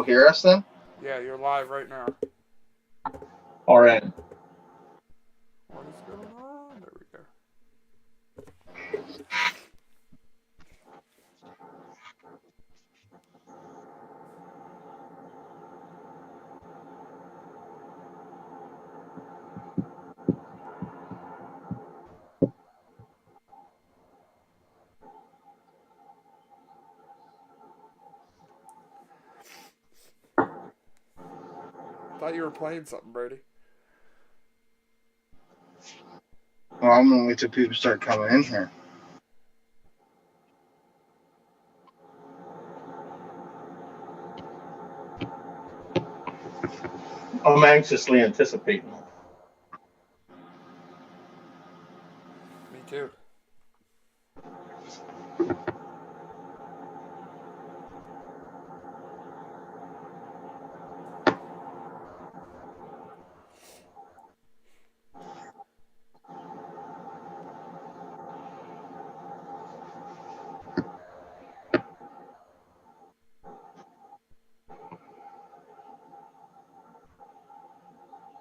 hear us then? Yeah, you're live right now. RN. What is going on? There we go. Thought you were playing something, Brady. Well, I'm gonna wait till people start coming in here. I'm anxiously anticipating. Me too.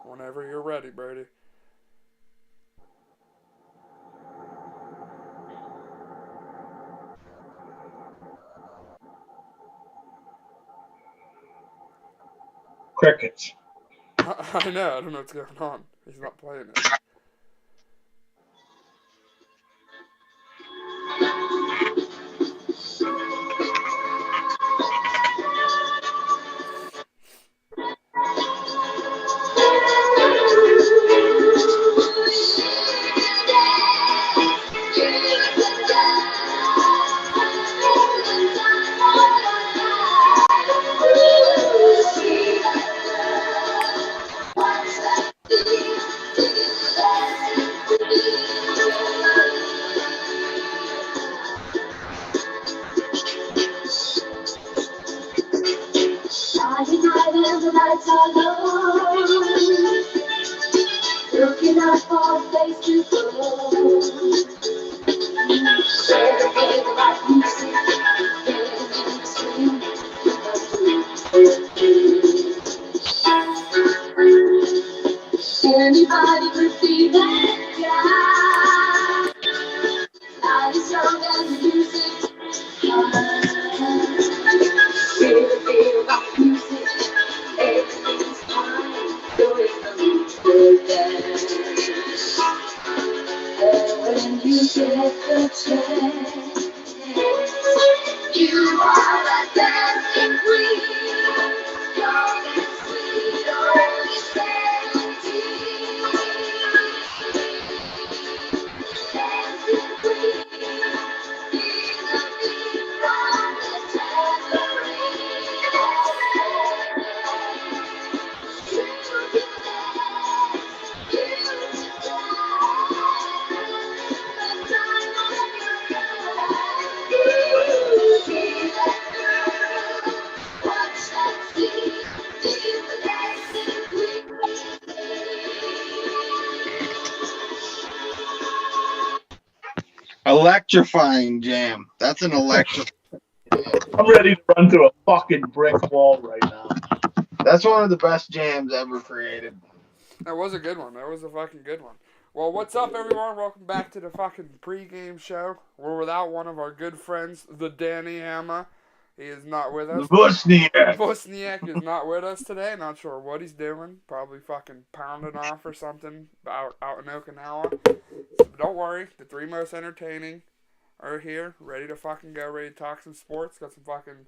Whenever you're ready, Brady. Crickets. I know. I don't know what's going on. He's not playing it. Friday night and the lights are low. Looking out for a place to go. Share the day like music, getting extreme. Anybody could be that guy. Life is young and the music. Share the day like music. Everything's fine, though it's no need for that. And when you get the chance, you are a dancing queen. Young and sweet, only 17. Dancing queen, feel the beat from the tambourine. Electrifying jam. That's an electrifying. I'm ready to run through a fucking brick wall right now. That's one of the best jams ever created. That was a good one. That was a fucking good one. Well, what's up, everyone? Welcome back to the fucking pregame show. We're without one of our good friends, the Danny Hammer. He is not with us. Bosniak. Bosniak is not with us today. Not sure what he's doing. Probably fucking pounding off or something out in Okinawa. So don't worry. The three most entertaining are here, ready to fucking go, ready to talk some sports. Got some fucking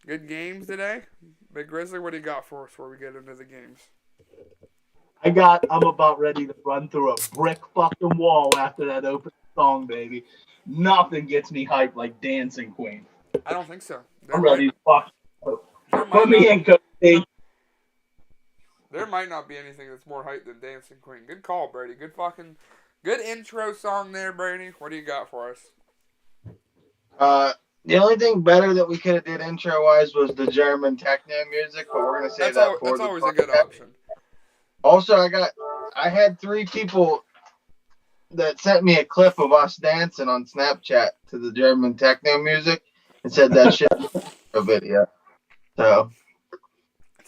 good games today. Big Grizzly, what do you got for us before we get into the games? I'm about ready to run through a brick fucking wall after that opening song, baby. Nothing gets me hyped like Dancing Queen. I don't think so. I'm ready to fuck. There Put me in, Cody. There might not be anything that's more hype than Dancing Queen. Good call, Brady. Good intro song there, Brady. What do you got for us? The only thing better that we could have did intro wise was the German techno music, but we're gonna save that for That's the always a good option. Also, I had 3 people that sent me a clip of us dancing on Snapchat to the German techno music and said that shit was a video. So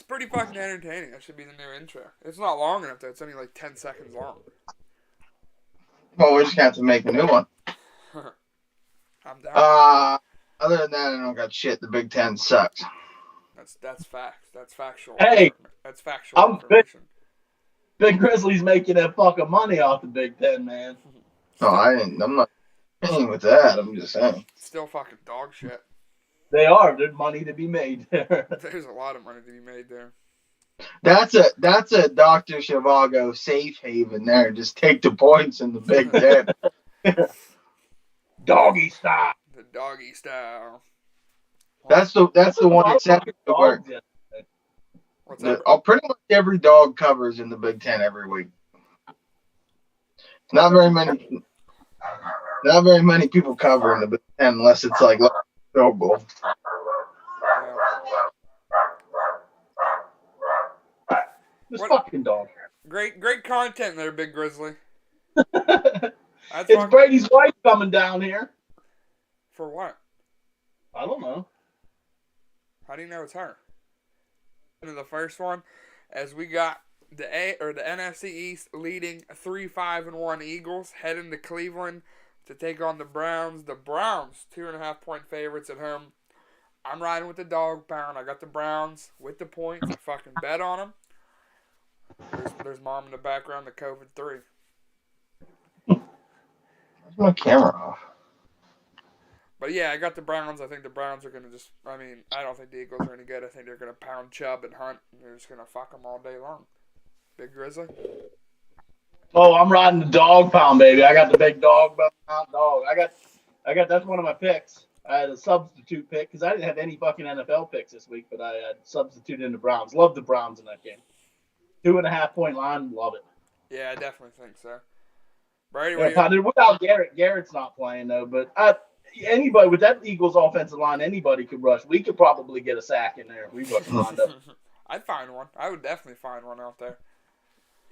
pretty fucking entertaining. That should be the new intro. It's not long enough though. It's only like 10 seconds long. Well, we just got to make a new one. I'm down. Other than that, I don't got shit. The Big Ten sucks. That's facts. That's factual. Hey, that's factual I'm information. Big Grizzlies making that fucking money off the Big Ten, man. No, I'm not paying with that. I'm just saying. Still fucking dog shit. They are. There's money to be made there. There's a lot of money to be made there. That's a Dr. Zhivago safe haven there. Just take the points in the Big Ten. Doggy style. The doggy style. That's the one that set to work. What's that? Pretty much every dog covers in the Big Ten every week. Not very many people cover in the Big Ten unless it's like Pro Bowl. This fucking dog. Great content there, Big Grizzly. It's Brady's wife coming down here. For what? I don't know. How do you know it's her? Into the first one, as we got the NFC East leading 3-5-1 Eagles heading to Cleveland to take on the Browns. The Browns 2.5-point favorites at home. I'm riding with the dog pound. I got the Browns with the points. I fucking bet on them. There's mom in the background. The COVID-3. Where's my camera off? But yeah, I got the Browns. I think the Browns are going to just, I don't think the Eagles are any good. I think they're going to pound Chubb and Hunt, and they're just going to fuck them all day long. Big Grizzly? Oh, I'm riding the dog pound, baby. I got the big dog pound dog. I got that's one of my picks. I had a substitute pick because I didn't have any fucking NFL picks this week, but I had substituted in the Browns. Love the Browns in that game. 2.5-point line, love it. Yeah, I definitely think so. Brady, without Garrett. Garrett's not playing, though, but anybody with that Eagles offensive line, anybody could rush. We could probably get a sack in there if we fucking lined up. I'd find one. I would definitely find one out there.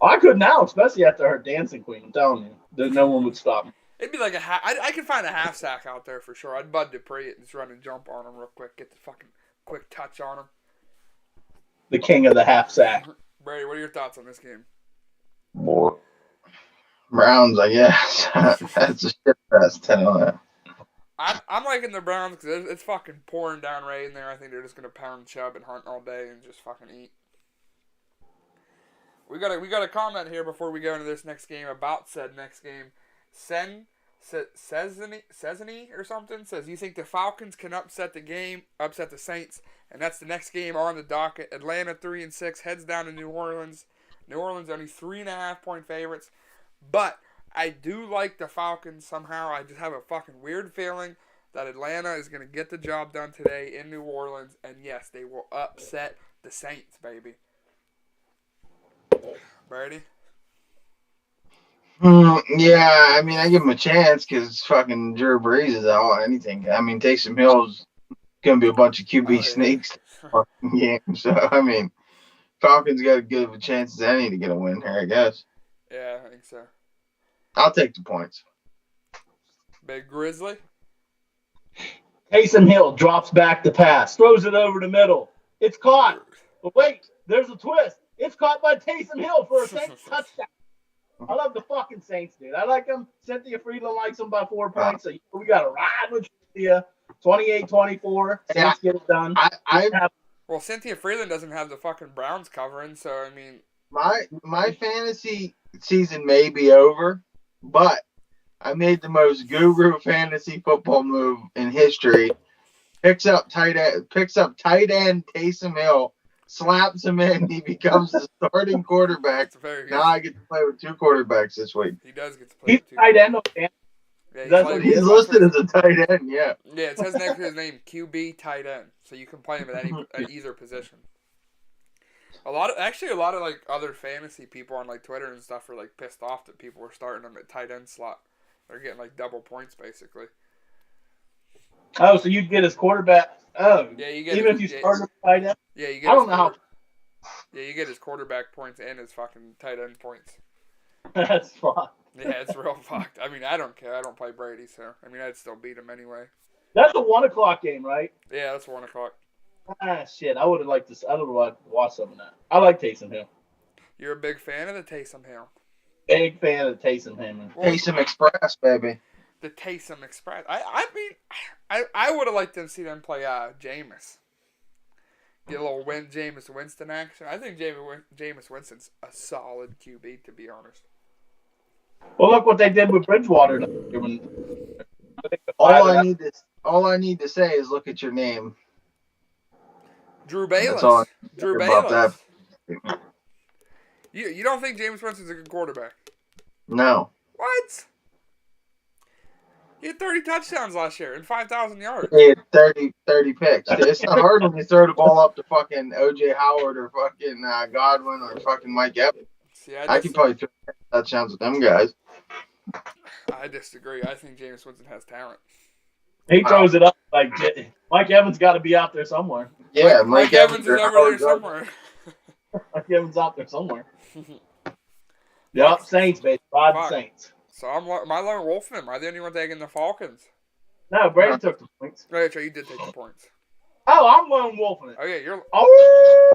I could now, especially after her dancing queen. I'm telling you, that no one would stop me. It'd be like I could find a half sack out there for sure. I'd Bud Dupree it and just run and jump on him real quick. Get the fucking quick touch on him. The king of the half sack. Brady, what are your thoughts on this game? More Browns, I guess. That's a shit fest. I don't know. I'm liking the Browns because it's fucking pouring down rain there. I think they're just gonna pound Chubb and Hunt all day and just fucking eat. We got a comment here before we go into this next game about said next game. Sesany or something says, you think the Falcons can upset the Saints, and that's the next game on the docket. Atlanta 3-6 heads down to New Orleans. New Orleans only 3.5-point favorites, but I do like the Falcons somehow. I just have a fucking weird feeling that Atlanta is going to get the job done today in New Orleans, and yes, they will upset the Saints, baby. Brady? Yeah, I give him a chance because fucking Drew Brees is out. Anything. Taysom Hill's going to be a bunch of QB sneaks. Yeah, so, Falcons got as good of a chance as any to get a win here, I guess. Yeah, I think so. I'll take the points. Big Grizzly? Taysom Hill drops back the pass, throws it over the middle. It's caught. But wait, there's a twist. It's caught by Taysom Hill for a Saints touchdown. I love the fucking Saints, dude. I like them. Cynthia Friedland likes them by 4 points. So we got to ride with Cynthia. 28-24. Saints get it done. Well, Cynthia Freeland doesn't have the fucking Browns covering, so my fantasy season may be over, but I made the most guru fantasy football move in history. Picks up tight end Taysom Hill, slaps him in, he becomes the starting quarterback. Now I get to play with 2 quarterbacks this week. He does get to play with 2. Tight end. Yeah, he's listed as a tight end, yeah. Yeah, it says next to his name, QB tight end. So you can play him at either position. A lot of like other fantasy people on like Twitter and stuff are like pissed off that people were starting him at tight end slot. They're getting like double points basically. Oh, so you'd get his quarterback. Oh, yeah, you get even if you start him tight end. Yeah, you get. I don't know how. Yeah, you get his quarterback points and his fucking tight end points. That's fucked. Yeah, it's real fucked. I don't care. I don't play Brady, so I'd still beat him anyway. That's a 1:00 game, right? Yeah, that's 1:00. Shit. I would have liked this. I would have liked to watch some of that. I like Taysom Hill. You're a big fan of the Taysom Hill. Big fan of Taysom Hill. Well, Taysom Express, baby. the Taysom Express. I mean, I would have liked to see them play Jameis. Get a little Jameis Winston action. I think Jameis Winston's a solid QB, to be honest. Well, look what they did with Bridgewater. All I need to say is look at your name. Drew That's all Bayless. Drew about Bayless. that. You don't think Jameis Winston's a good quarterback? No. What? He had 30 touchdowns last year and 5,000 yards. He had 30 picks. It's not hard when you throw the ball up to fucking O.J. Howard or fucking Godwin or fucking Mike Evans. See, I could probably throw touchdowns with them guys. I disagree. I think Jameis Winston has talent. He throws it up like Mike Evans got to be out there somewhere. Yeah, Mike Evans is over there somewhere. Mike Evans out there somewhere. Yep, Saints, baby. Ride the Saints. So am I lone wolfing him? Am I the only one taking the Falcons? No, Brady took the points. Right, so you did take the points. Oh, I'm lone wolfing it. Oh, yeah, you're Oh!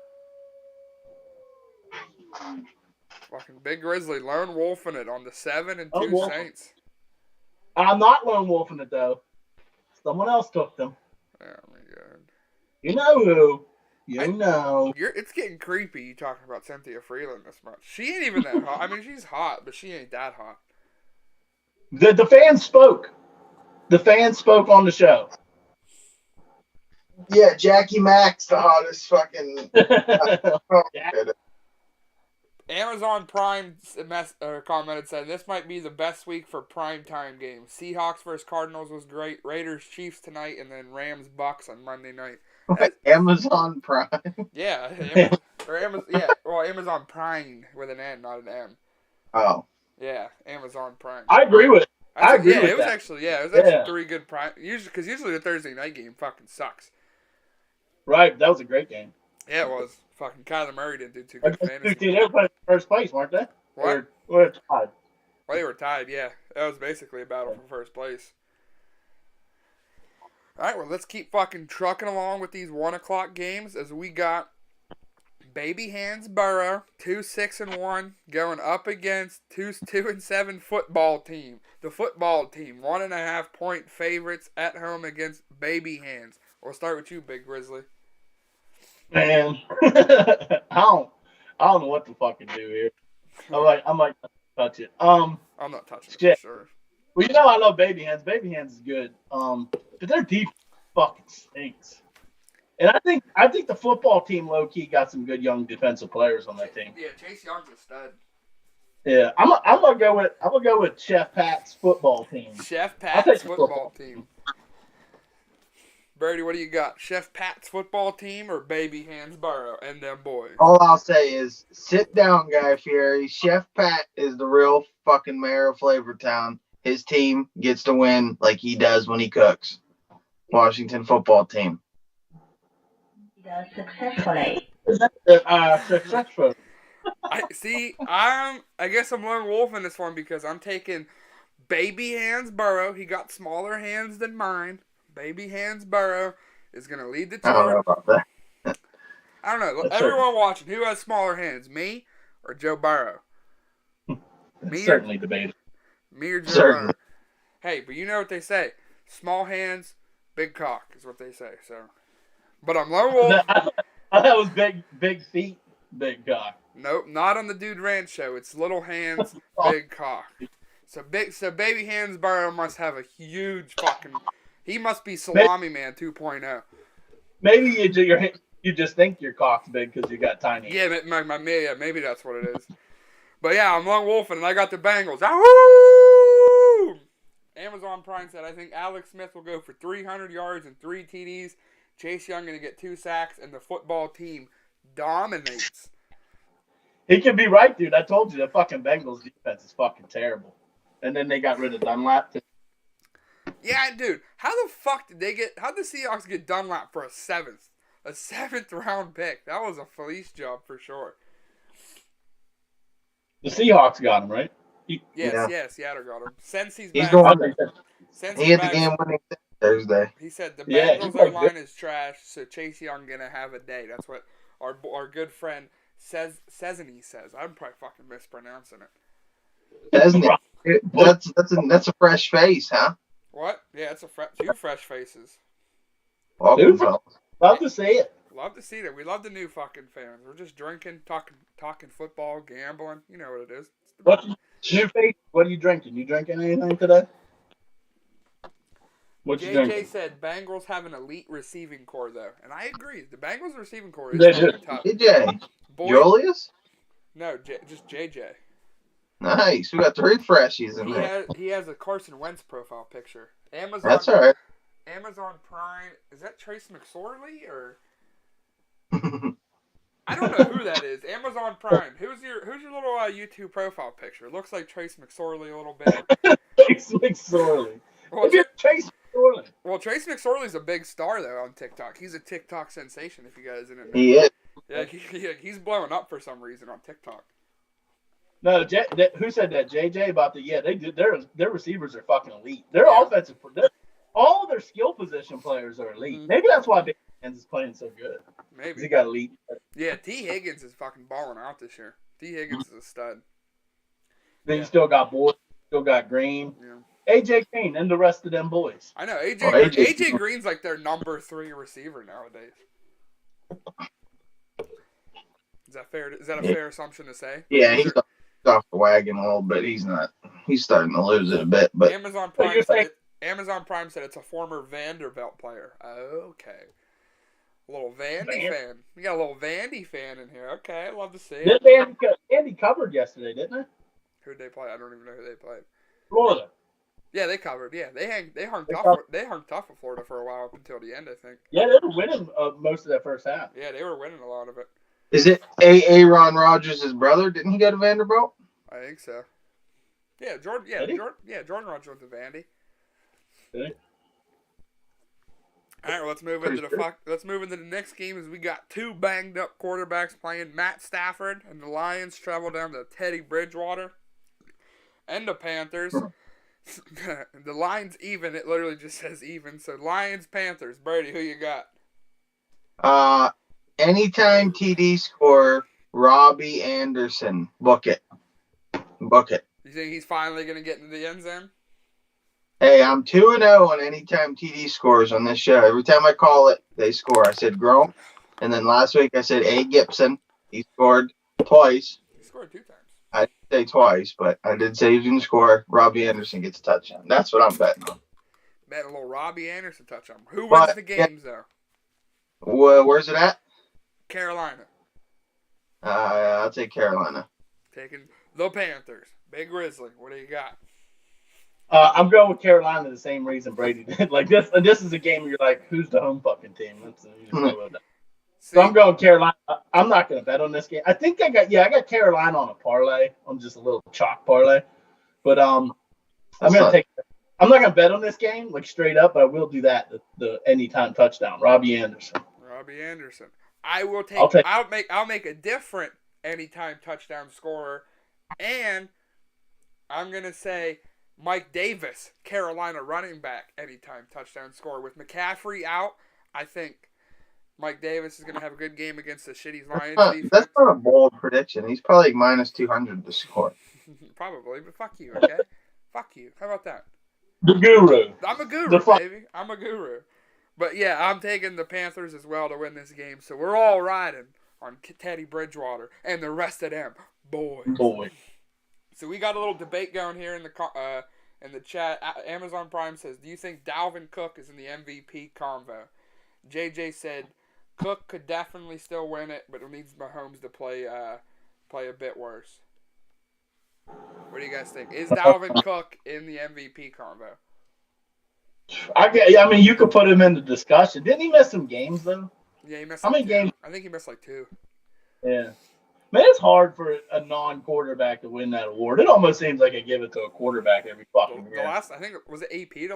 fucking Big Grizzly lone wolfing it on the 7 and 2 Lone wolf. Saints. I'm not lone wolfing it, though. Someone else took them. Oh, my God. You know who. You know. It's getting creepy you talking about Cynthia Freeland this much. She ain't even that hot. I mean, she's hot, but she ain't that hot. The fans spoke. The fans spoke on the show. Yeah, Jackie Mack's the hottest fucking. Amazon Prime commented, said, this might be the best week for primetime games. Seahawks versus Cardinals was great. Raiders Chiefs tonight, and then Rams Bucks on Monday night. Amazon Prime. Yeah, Amazon Prime with an N, not an M. Oh. Yeah, Amazon Prime. I agree with it. I agree with it was that. actually three good prime. Because usually the Thursday night game fucking sucks. Right, that was a great game. Yeah, it was. Fucking Kyler Murray didn't do too good fantasy. They were playing first place, weren't they? What? Or tied. Well, they were tied, yeah. That was basically a battle for first place. Alright, well, let's keep fucking trucking along with these 1 o'clock games as we got Baby Hands Burrow, 2-6-1, going up against 2-7 football team. The football team, 1.5 point favorites at home against Baby Hands. We'll start with you, Big Grizzly. Man, I don't know what to fucking do here. I might touch it. I'm not touching it for sure. Well, you know I love Baby Hands. Baby Hands is good. But their defense fucking stinks. And I think the football team low key got some good young defensive players on that team. Yeah, Chase Young's a stud. Yeah, I'm gonna go with Chef Pat's football team. Chef Pat's football team. Brady, what do you got? Chef Pat's football team or Baby Hands Burrow and them boys? All I'll say is, sit down, Guy Fieri. Chef Pat is the real fucking mayor of Flavortown. His team gets to win like he does when he cooks. Washington football team. Successfully. Successful. I guess I'm lone wolf in this one because I'm taking Baby Hands Burrow. He got smaller hands than mine. Baby Hands Burrow is going to lead the I don't know team. about that. I don't know. Everyone watching, who has smaller hands, me or Joe Burrow? Certainly debated. Me or Joe Burrow? Hey, but you know what they say. Small hands, big cock is what they say. So, but I'm lone wolf. I thought that was big feet, big cock. Nope, not on the Dude Ranch show. It's little hands, big cock. So Baby Hands Burrow must have a huge fucking. He must be Salami Man 2.0. Maybe you just think your cock's big because you got tiny. Yeah, maybe that's what it is. But yeah, I'm lone wolfing and I got the Bengals. Ahoo! Amazon Prime said I think Alex Smith will go for 300 yards and 3 TDs. Chase Young going to get 2 sacks, and the football team dominates. He could be right, dude. I told you the fucking Bengals defense is fucking terrible. And then they got rid of Dunlap. Yeah, dude. How the Seahawks get Dunlap for a seventh round pick? That was a police job for sure. The Seahawks got him, right? Yes, Seattle got him. Since he's He's back. going. Since He he's had the back, game-winning Thursday. He said the Yeah, Bengals he played O-line is trash, so Chase Young gonna have a day. That's what our good friend Sesame says. I'm probably fucking mispronouncing it. Isn't it? That's a fresh face, huh? What? Yeah, it's two fresh faces. Welcome, Dude, fellas. love to see it. Love to see that. We love the new fucking fans. We're just drinking, talking football, gambling. You know what it is. New face? What are you drinking? You drinking anything today? What you JJ drinking? said Bengals have an elite receiving core though, and I agree. The Bengals receiving core is They do. fucking tough. DJ. Boy, Julius? no, just JJ. Nice. We got 3 freshies in there. He has a Carson Wentz profile picture. That's all right. Amazon Prime. Is that Trace McSorley or? I don't know who that is. Amazon Prime. Who's your little YouTube profile picture? It looks like Trace McSorley a little bit. Trace McSorley. Well, Trace McSorley. Well, Trace McSorley's a big star though on TikTok. He's a TikTok sensation. If you guys didn't know. He is. Yeah, he's blowing up for some reason on TikTok. No, who said that? JJ about the they do their receivers are fucking elite. Their Yeah. offensive, all of their skill position players are elite. Mhm. Maybe that's why Big Hands is playing so good. 'Cause Maybe. he got elite. Yeah, T. Higgins is fucking balling out this year. T. Higgins is a stud. Then Yeah. you still got Boyd, still got Green, Yeah. AJ Green, and the rest of them boys. I know AJ. Oh, AJ. AJ Green's like their number 3 receiver nowadays. Is that fair? Is that a fair assumption to say? Yeah, he's off the wagon a little bit. He's not. He's starting to lose it a bit. But Amazon But Prime you're said saying- Amazon Prime said it's a former Vanderbilt player. Okay. A little Vandy fan. We got a little Vandy fan in here. Okay, love to see it. Andy covered yesterday, didn't they? Who'd they play? I don't even know who they played. Florida. Yeah, they covered. Yeah, they hung They tough. covered. They hung tough with Florida for a while up until the end, I think. Yeah, they were winning most of that first half. Yeah, they were winning a lot of it. is it Aaron Rodgers' brother? Didn't he go to Vanderbilt? I think so. Yeah, Jordan. Yeah, Did he? Jordan Rodgers went to Vandy. Did he? All right, well, let's move into the next game. As we got 2 banged up quarterbacks playing. Matt Stafford and the Lions travel down to Teddy Bridgewater and the Panthers. The Lions even. It literally just says even. So Lions Panthers. Brady, who you got? Anytime TD score, Robbie Anderson. Book it. You think he's finally gonna get into the end zone? Hey, I'm 2-0 on anytime TD scores on this show. Every time I call it, they score. I said Gronk, and then last week I said A. Gibson. He scored twice. He scored 2 times. I didn't say twice, but I did say he's going to score. Robbie Anderson gets a touchdown. That's what I'm betting on. Bet a little Robbie Anderson touchdown. Who But, wins the games though? Where's it at? Carolina I'll take Carolina. taking the Panthers. Big Grizzly. What do you got? I'm going with Carolina the same reason Brady did. Like this, and this is a game where you're like, who's the home fucking team? So I'm going Carolina. I'm not going to bet on this game. I think I got Carolina on a parlay, on just a little chalk parlay. But I'm not going to bet on this game like straight up, but I will do that. The anytime touchdown, Robbie Anderson. Robbie Anderson. I'll make a different anytime touchdown scorer, and I'm gonna say Mike Davis, Carolina running back, anytime touchdown scorer. With McCaffrey out, I think Mike Davis is gonna have a good game against the shitty Lions defense. That's not a bold prediction. He's probably minus 200 to score. Probably, but fuck you, okay? Fuck you. How about that? The guru. I'm a guru, baby. I'm a guru. But yeah, I'm taking the Panthers as well to win this game. So we're all riding on Teddy Bridgewater and the rest of them boys. So we got a little debate going here in the chat. Amazon Prime says, "Do you think Dalvin Cook is in the MVP convo?" JJ said, "Cook could definitely still win it, but it needs Mahomes to play a bit worse." What do you guys think? Is Dalvin Cook in the MVP convo? I mean, you could put him in the discussion. Didn't he miss some games though? Yeah, he missed. How many games? I think he missed like 2. Yeah. Man, it's hard for a non-quarterback to win that award. It almost seems like they give it to a quarterback every fucking The year. last, I think, was it AP the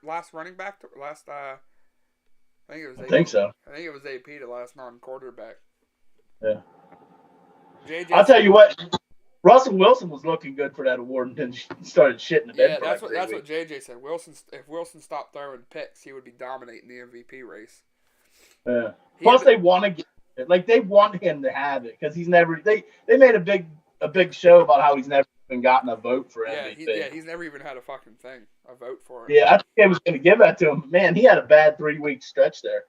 last running back I think it was. I think so. I think it was AP the last non-quarterback. Yeah. JJ, I'll tell you what. Russell Wilson was looking good for that award and then started shitting the bed Yeah, for that's like what 3 weeks. JJ said. If Wilson stopped throwing picks, he would be dominating the MVP race. Yeah. He Plus, had the- they want to get it. Like they want him to have it because he's never. They made a big show about how he's never even gotten a vote for MVP. he's never even had a fucking thing, a vote for it. Yeah, I think they was going to give that to him. Man, he had a bad 3-week stretch there.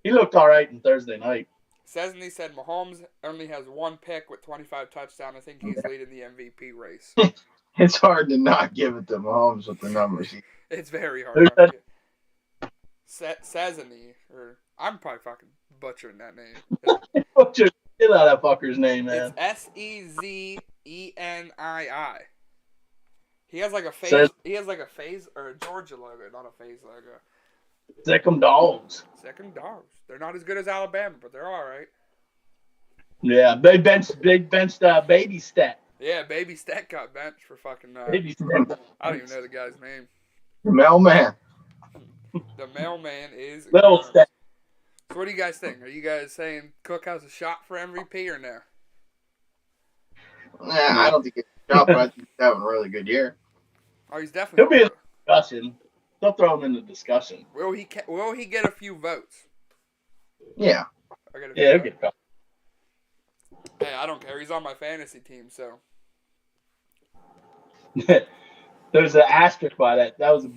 He looked all right on Thursday night. Cesny said Mahomes only has one pick with 25 touchdowns. I think he's leading the MVP race. It's hard to not give it to Mahomes with the numbers. It's very hard. Who's that? Cesny, or I'm probably fucking butchering that name. Get out of that fucker's name, man. It's Sezenii. He has like a phase. Says- He has like a phase or a Georgia logo, not a phase logo. Sick'em dogs. Second dogs. They're not as good as Alabama, but they're all right. Yeah, they benched Baby Stat. Yeah, Baby Stat got benched for fucking. Baby Stat. I don't even know the guy's name. Mailman. The mailman is. Little gone. Stat. So what do you guys think? Are you guys saying Cook has a shot for MVP or no? Nah, I don't think it's a shot, but I think he's having a really good year. Oh, he's He'll definitely. be in the discussion. They'll throw him in the discussion. Will he get a few votes? Yeah. I got a few Yeah, he'll votes. get Hey, I don't care. He's on my fantasy team, so. caught. There's an asterisk by that. That was we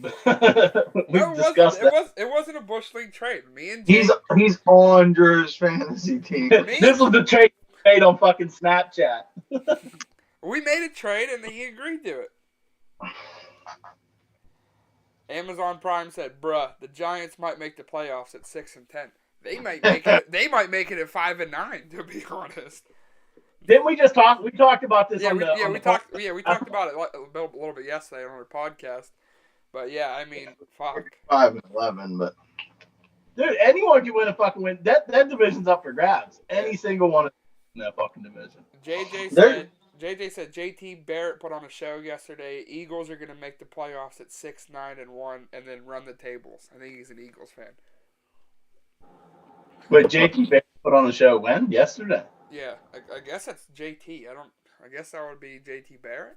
No, discussed that. it wasn't a Bush League trade. Me and Jay, He's on Drew's fantasy team. This was the trade made on fucking Snapchat. we made a trade and he agreed to it. Amazon Prime said, "Bruh, the Giants might make the playoffs at 6-10. They might make it. They might make it at 5-9. To be honest." Didn't we just talk? We talked about this Yeah, on we, the. yeah, on we the talked. Yeah, we talked about it a little bit yesterday on our podcast. But yeah, I mean, fuck. 5-11, but Dude, anyone can win a fucking win. That division's up for grabs. Any single one in that fucking division. JJ said JT Barrett put on a show yesterday. Eagles are gonna make the playoffs at 6-9-1 and then run the tables. I think he's an Eagles fan. But JT Barrett put on the show when? Yesterday. Yeah, I guess that's JT. I guess that would be JT Barrett.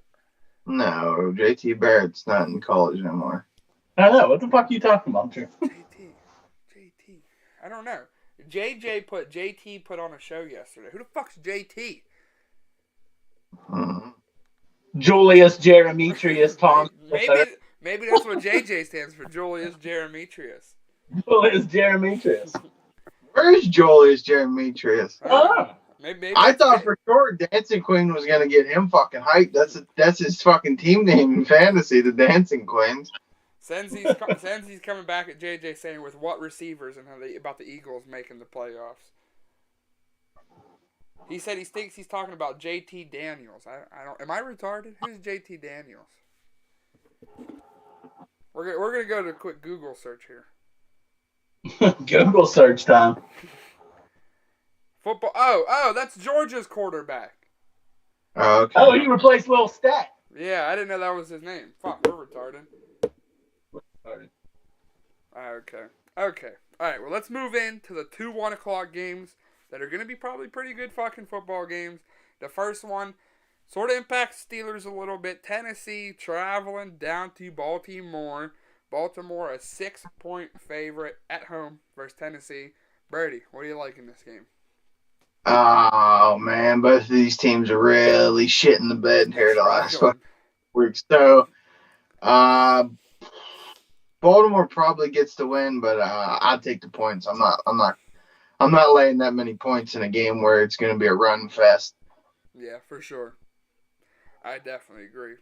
no, JT Barrett's not in college anymore. I don't know. What the fuck are you talking about, Drew? JT. I don't know. JT put on a show yesterday. Who the fuck's JT? Mhm. Julius Jeremetrius Thompson. Maybe that's what JJ stands for. Julius Jeremetrius. Julius Jeremetrius. Where's Julius Jeremetrius? Oh. Maybe I that's thought it. for sure Dancing Queen was gonna get him fucking hyped. That's his fucking team name in fantasy, the Dancing Queens. Senzi's coming back at JJ saying with what receivers and about the Eagles making the playoffs. He said he thinks he's talking about JT Daniels. I don't. Am I retarded? Who's JT Daniels? We're gonna go to a quick Google search here. Google search time. Football. Oh, that's Georgia's quarterback. Oh, okay. Oh, he replaced Lil Stat. Yeah, I didn't know that was his name. Fuck, we're retarded. Okay. All right, well, let's move into the 2 1 o'clock games that are going to be probably pretty good fucking football games. The first one sort of impacts Steelers a little bit. Tennessee traveling down to Baltimore. Baltimore, a 6-point favorite at home versus Tennessee. Brady, what do you like in this game? Oh man, both of these teams are really shit in the bed here the last Struggling. week. So, Baltimore probably gets the win, but I'll take the points. I'm not laying that many points in a game where it's going to be a run fest. Yeah, for sure. I definitely agree.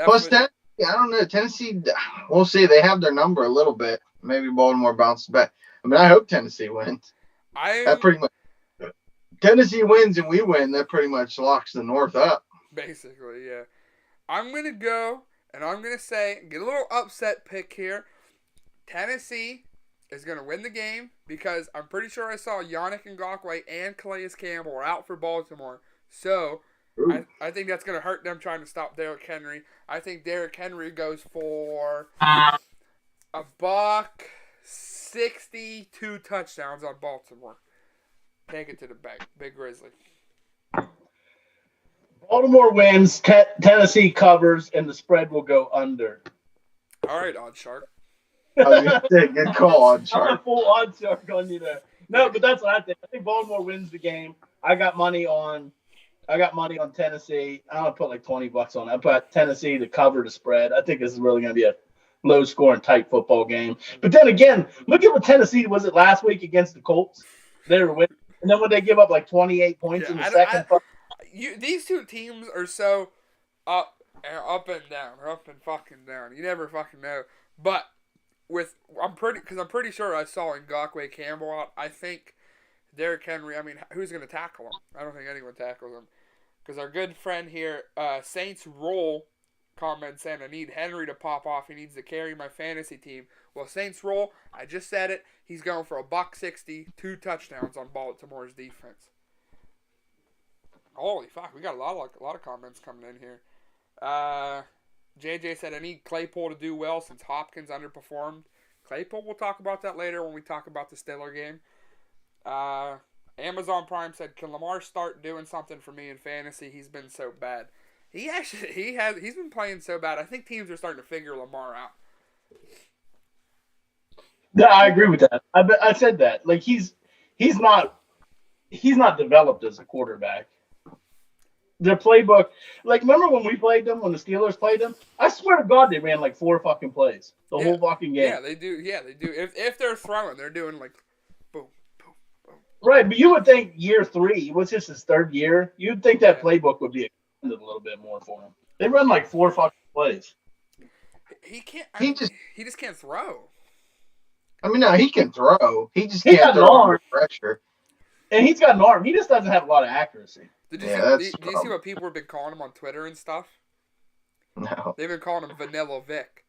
Plus, Tennessee, I don't know. Tennessee, we'll see. They have their number a little bit. Maybe Baltimore bounces back. I mean, I hope Tennessee wins. That pretty much. Tennessee wins and we win. That pretty much locks the North up. Basically, yeah. I'm going to go, and I'm going to say, get a little upset pick here. Tennessee is going to win the game because I'm pretty sure I saw Yannick Ngakoue and Calais Campbell are out for Baltimore. So, I think that's going to hurt them trying to stop Derrick Henry. I think Derrick Henry goes for a buck 62 touchdowns on Baltimore. Take it to the bank. Big Grizzly. Baltimore wins, Tennessee covers, and the spread will go under. All right, Odd Shark. I was gonna say, good call, Odd I'm a Shark. full odd shark on you there. No, but that's what I think. I think Baltimore wins the game. I got money on Tennessee. I'm gonna put like $20 on it. I put Tennessee to cover the spread. I think this is really gonna be a low scoring tight football game. But then again, look at what Tennessee was it last week against the Colts. They were winning. And then when they give up like 28 points in the second these two teams are so up and down, up and fucking down. You never fucking know. But I'm pretty sure I saw Ngakoue Campbell out. I think Derrick Henry. I mean, who's gonna tackle him? I don't think anyone tackles him. Because our good friend here, Saints Roll, comments saying I need Henry to pop off. He needs to carry my fantasy team. Well, Saints Roll, I just said it. He's going for $160, 2 touchdowns on Baltimore's defense. Holy fuck, we got a lot of comments coming in here. JJ said I need Claypool to do well since Hopkins underperformed. Claypool, we'll talk about that later when we talk about the Steeler game. Amazon Prime said, can Lamar start doing something for me in fantasy? He's been so bad. He's been playing so bad. I think teams are starting to figure Lamar out. Yeah, I agree with that. I said that. Like he's not developed as a quarterback. Their playbook, like remember when we played them, when the Steelers played them? I swear to God, they ran like 4 fucking plays the whole fucking game. Yeah, they do. Yeah, they do. If they're throwing, they're doing like boom, boom, boom. Right, but you would think year 3, what's this, his 3rd year? You'd think that playbook would be extended a little bit more for him. They run like 4 fucking plays. He can't. He just can't throw. I mean, no, he can throw. He just He got can't an throw arm. under pressure. And he's got an arm. He just doesn't have a lot of accuracy. Did you Yeah, see? Do you see what people have been calling him on Twitter and stuff? No. They've been calling him Vanilla Vic.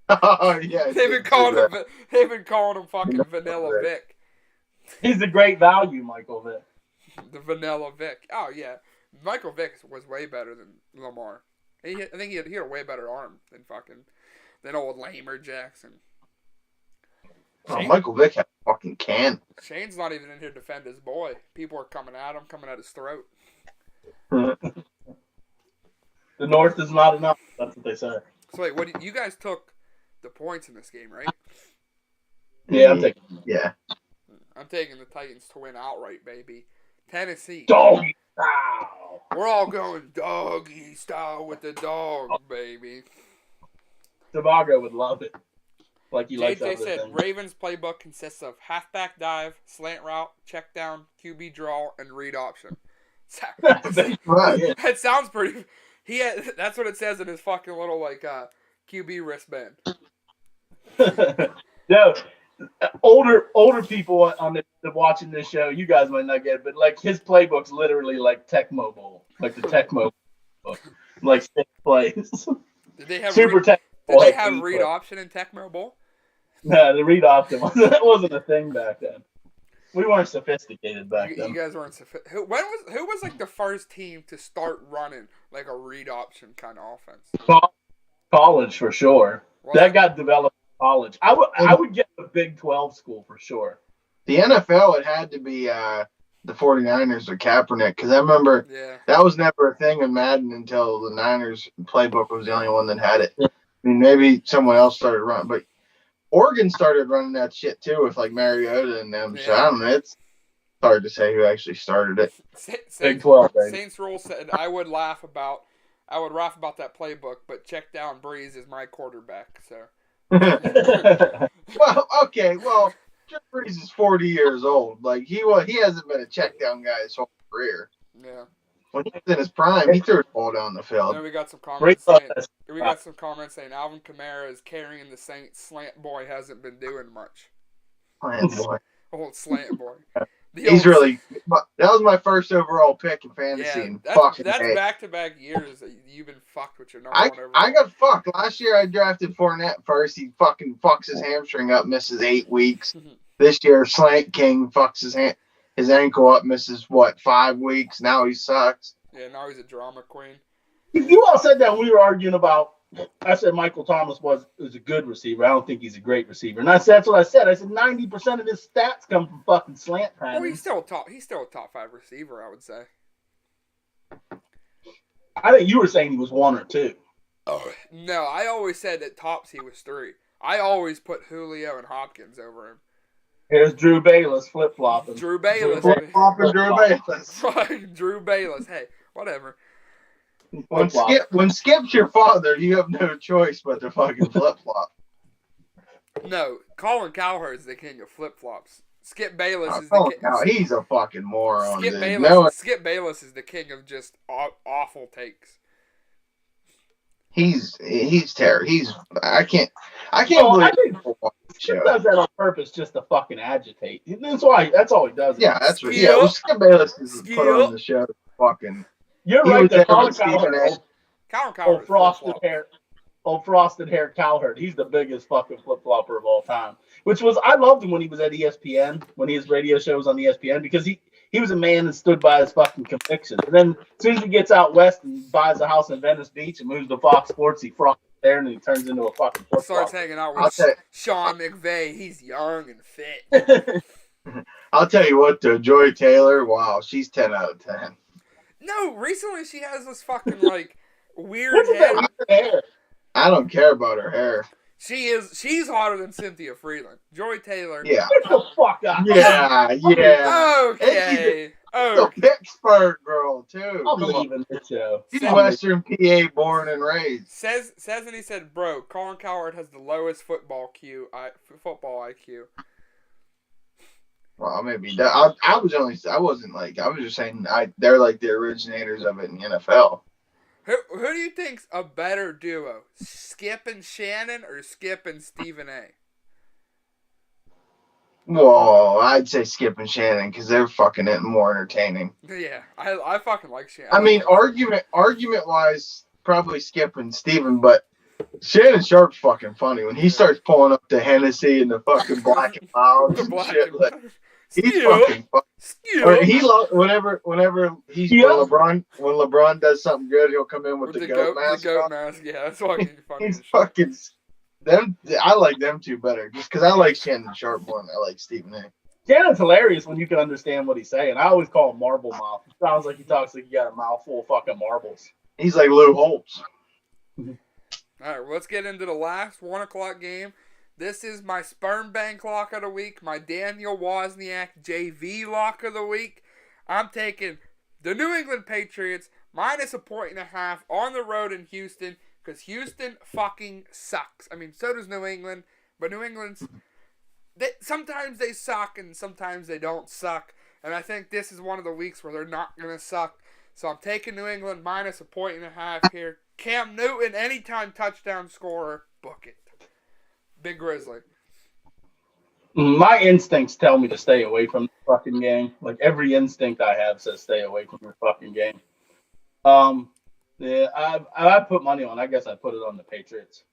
Oh yeah. They've been calling him fucking Vanilla Vic. He's a great value, Michael Vick. The Vanilla Vic. Oh yeah, Michael Vick was way better than Lamar. I think he had a way better arm than old Lamer Jackson. Oh, Michael Vick had a fucking can. Shane's not even in here to defend his boy. People are coming at him, coming at his throat. The North is not enough. That's what they say. So wait, you guys took the points in this game, right? Yeah, I'm taking. Yeah. I'm taking the Titans to win outright, baby. Tennessee. Doggy style. We're all going doggy style with the dog, baby. Tobago would love it. Like he likes JJ other said things. Ravens playbook consists of halfback dive, slant route, check down, QB draw, and read option. Right. That sounds pretty. That's what it says in his fucking little QB wristband. No, older people on watching this show, you guys might not get it, but like his playbook's literally like Tecmo Bowl, like the Tecmo book, like 6 plays. Did they have Super Tecmo? Did they have read option in Tecmo Bowl? No, the read option that wasn't a thing back then. We weren't sophisticated back then. You guys weren't sophisticated. Who was like the first team to start running like a read option kind of offense? College for sure. That got developed in college. I would get the Big 12 school for sure. The NFL, it had to be the 49ers or Kaepernick, because I remember that was never a thing in Madden until the Niners playbook was the only one that had it. I mean, maybe someone else started running, but Oregon started running that shit too with like Mariota and them. So I don't know. It's hard to say who actually started it. Big 12, baby. Saints Rule said I would laugh about that playbook, but check down Breeze is my quarterback. So. Well, okay. Well, Drew Brees is 40 years old. Like he hasn't been a check down guy his whole career. Yeah. When he was in his prime, he threw the ball down the field. Then we got some comments saying Alvin Kamara is carrying the Saints. Slant boy hasn't been doing much. Slant boy. Old slant boy. He's really. That was my first overall pick in fantasy. Yeah, that's back-to-back years that you've been fucked with your number one overall. I got fucked. Last year I drafted Fournette first. He fucking fucks his hamstring up, misses 8 weeks. This year, Slant King fucks his ankle up, misses 5 weeks. Now he sucks. Yeah, now he's a drama queen. You all said that when we were arguing about. I said Michael Thomas was a good receiver. I don't think he's a great receiver, and that's what I said. I said 90% of his stats come from fucking slant patterns. Well, he's still a top 5 receiver, I would say. I think you were saying he was 1 or 2. No, I always said that tops he was 3. I always put Julio and Hopkins over him. Here's Drew Bayless flip-flopping. Drew Bayless. Flip-flopping Drew Bayless. Drew Bayless. Hey, whatever. When Skip's your father, you have no choice but to fucking flip-flop. No, Colin Cowherd's the king of flip-flops. Skip Bayless is the king. No, he's a fucking moron. Skip Bayless is the king of just awful takes. He's terrible. I can't believe Skip does that on purpose just to fucking agitate. That's all he does. Yeah, that's what. Yeah, well, Skip Bayless is put on the show. Fucking. You're right. The Colin Cowherd. Old frosted hair Cowherd. He's the biggest fucking flip flopper of all time. I loved him when he was at ESPN, when his radio show was on ESPN, because he was a man that stood by his fucking convictions. And then as soon as he gets out west and buys a house in Venice Beach and moves to Fox Sports, he frosts there and he turns into a fucking flip Starts hanging out with Sean McVay. He's young and fit. I'll tell you what, though, Joy Taylor, wow, she's 10 out of 10. No, recently she has this fucking like weird hair. I don't care about her hair. She's hotter than Cynthia Freeland. Joy Taylor. Yeah. Get the fuck out. Yeah. Okay. She's a Pittsburgh girl too. I'm leaving the show. She's Western PA born and raised. Says and he said, bro, Colin Cowherd has the lowest football IQ. Well, maybe that. I was just saying they're like the originators of it in the NFL. Who do you think's a better duo, Skip and Shannon or Skip and Stephen A? Well, I'd say Skip and Shannon because they're fucking more entertaining. Yeah, I fucking like Shannon. I mean, argument wise, probably Skip and Steven, but Shannon Sharp's fucking funny when he starts pulling up the Hennessy and the fucking Black and Milds and shit. Like, he's fucking funny. Or whenever he's when LeBron does something good, he'll come in with the goat mask. The goat mask, yeah, that's fucking funny. He's fucking them. I like them two better, just because I like Shannon Sharp more than I like Stephen A. Shannon's hilarious when you can understand what he's saying. I always call him Marble Mouth. It sounds like he talks like he got a mouthful of fucking marbles. He's like Lou Holtz. All right, well, let's get into the last 1 o'clock game. This is my sperm bank lock of the week, my Daniel Wozniak JV lock of the week. I'm taking the New England Patriots minus a 1.5 on the road in Houston because Houston fucking sucks. I mean, so does New England, but New England's sometimes they suck and sometimes they don't suck. And I think this is one of the weeks where they're not going to suck. So I'm taking New England minus a 1.5 here. Cam Newton, anytime touchdown scorer, book it. Big Grizzly. My instincts tell me to stay away from the fucking game. Like every instinct I have says stay away from the fucking game. Yeah, I put money on. I guess I put it on the Patriots.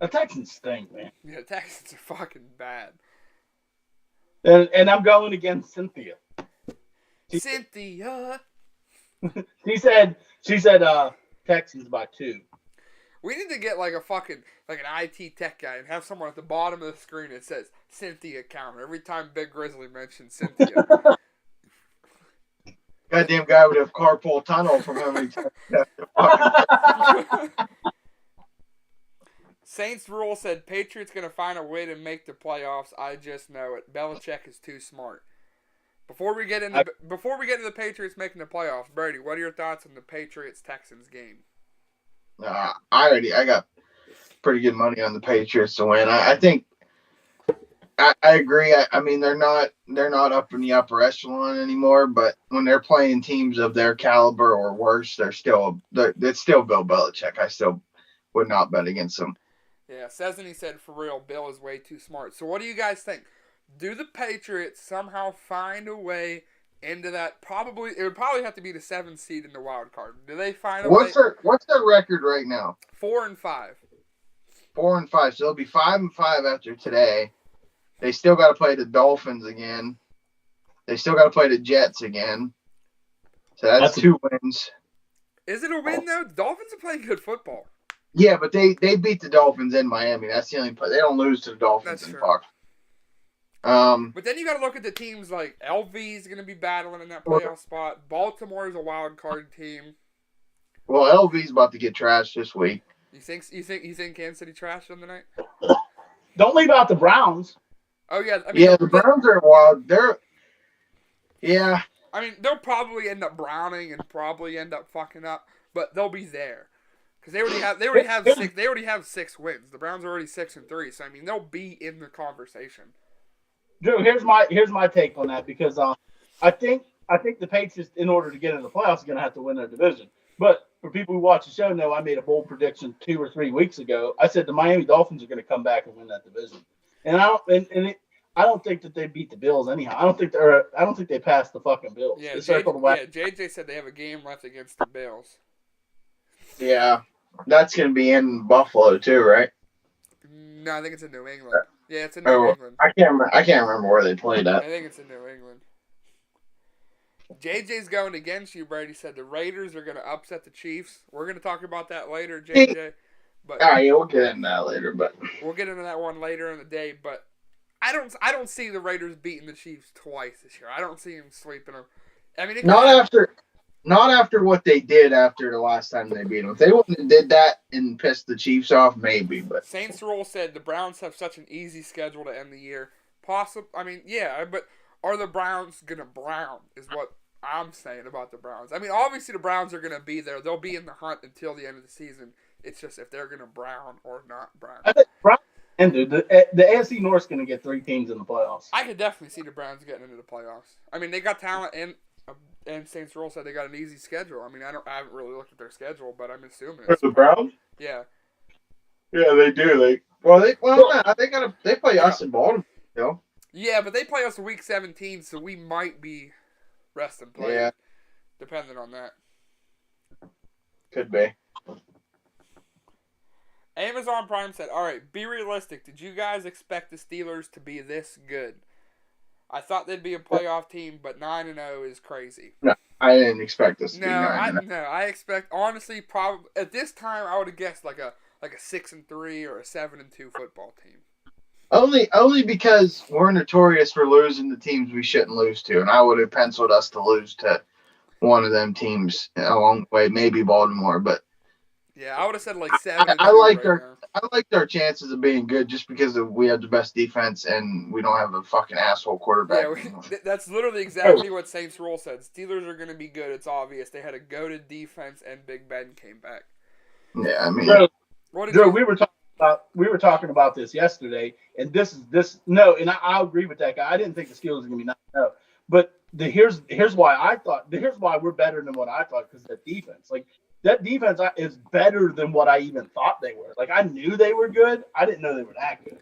The Texans stink, man. Yeah, the Texans are fucking bad. And I'm going against Cynthia. Cynthia. She said Texans by 2. We need to get like an IT tech guy and have someone at the bottom of the screen that says Cynthia counter every time Big Grizzly mentions Cynthia. Goddamn guy would have carpool tunnel from every time. Saints Rule said Patriots gonna find a way to make the playoffs. I just know it. Belichick is too smart. Before we get into the Patriots making the playoffs, Brady, what are your thoughts on the Patriots Texans game? I got pretty good money on the Patriots to win. I think I agree. I mean they're not up in the upper echelon anymore, but when they're playing teams of their caliber or worse, it's still Bill Belichick. I still would not bet against them. Yeah, Cesny said for real, Bill is way too smart. So what do you guys think? Do the Patriots somehow find a way into that? It would probably have to be the 7th seed in the wild card. Do they find a way? What's their record right now? 4-5. 4-5. So they'll be 5-5 after today. They still got to play the Dolphins again. They still got to play the Jets again. So that's 2 wins. Is it a win though? The Dolphins are playing good football. Yeah, but they beat the Dolphins in Miami. That's the only play. They don't lose to the Dolphins in Fox. But then you got to look at the teams like LV's going to be battling in that playoff spot. Baltimore is a wild card team. Well, LV's about to get trashed this week. You think Kansas City trashed them tonight? Don't leave out the Browns. Oh yeah, I mean Yeah, the Browns are wild. they'll probably end up browning and probably end up fucking up, but they'll be there because they already have 6 wins. The Browns are already 6-3, so I mean they'll be in the conversation. Drew, here's my take on that because I think the Patriots, in order to get into the playoffs, are going to have to win their division. But for people who watch the show, know I made a bold prediction 2 or 3 weeks ago. I said the Miami Dolphins are going to come back and win that division, and I don't think that they beat the Bills anyhow. I don't think they passed the fucking Bills. Yeah, JJ said they have a game left against the Bills. Yeah. That's going to be in Buffalo too, right? No, I think it's in New England. Yeah, it's in New England. I can't remember where they played at. I think it's in New England. JJ's going against you, Brady. Said the Raiders are going to upset the Chiefs. We're going to talk about that later, JJ. But all right, yeah, we'll get into that later. But we'll get into that one later in the day. But I don't see the Raiders beating the Chiefs twice this year. I don't see them sweeping them. I mean, not after what they did after the last time they beat them. If they wouldn't have did that and pissed the Chiefs off, maybe. But Saints Rule said the Browns have such an easy schedule to end the year. I mean, yeah, but are the Browns gonna brown? Is what I'm saying about the Browns. I mean, obviously the Browns are gonna be there. They'll be in the hunt until the end of the season. It's just if they're gonna brown or not brown. I think dude, the AFC North's going to get 3 teams in the playoffs. I could definitely see the Browns getting into the playoffs. I mean, they got talent, and Saints Roll said they got an easy schedule. I mean, I haven't really looked at their schedule, but I'm assuming it's the Browns. Yeah. Yeah, they do. They play us in Baltimore. You know? Yeah, but they play us week 17, so we might be rest and play. Yeah. Depending on that. Could be. Amazon Prime said, all right, be realistic. Did you guys expect the Steelers to be this good? I thought they'd be a playoff team, but 9-0 is crazy. No, I didn't expect this to be 9-0. No, I expect, honestly, probably at this time, I would have guessed like a 6-3 or a 7-2 football team. Only because we're notorious for losing the teams we shouldn't lose to, and I would have penciled us to lose to one of them teams along the way, maybe Baltimore, but yeah, I would have said like 7. I liked our chances of being good just because we have the best defense and we don't have a fucking asshole quarterback. Yeah, that's literally exactly what Saints Roll said. Steelers are going to be good. It's obvious. They had a goated defense and Big Ben came back. Yeah, I mean, Drew, we were talking about this yesterday, and I agree with that guy. I didn't think the Steelers were going to be 9-0, but here's why we're better than what I thought, because the defense, like. That defense is better than what I even thought they were. Like, I knew they were good. I didn't know they were that good.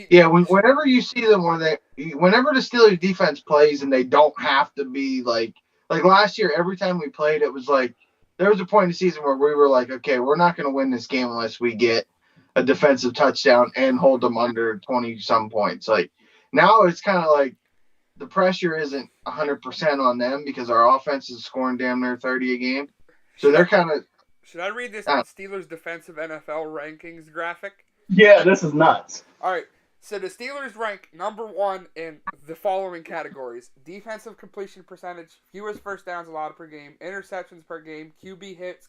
Yeah, whenever you see them, whenever the Steelers defense plays and they don't have to be like last year, every time we played, it was like there was a point in the season where we were like, okay, we're not going to win this game unless we get a defensive touchdown and hold them under 20-some points. Like, now it's kind of like the pressure isn't 100% on them because our offense is scoring damn near 30 a game. So they're kind of. Should I read this Steelers defensive NFL rankings graphic? Yeah, this is nuts. All right. So the Steelers rank number 1 in the following categories: defensive completion percentage, fewest first downs allowed per game, interceptions per game, QB hits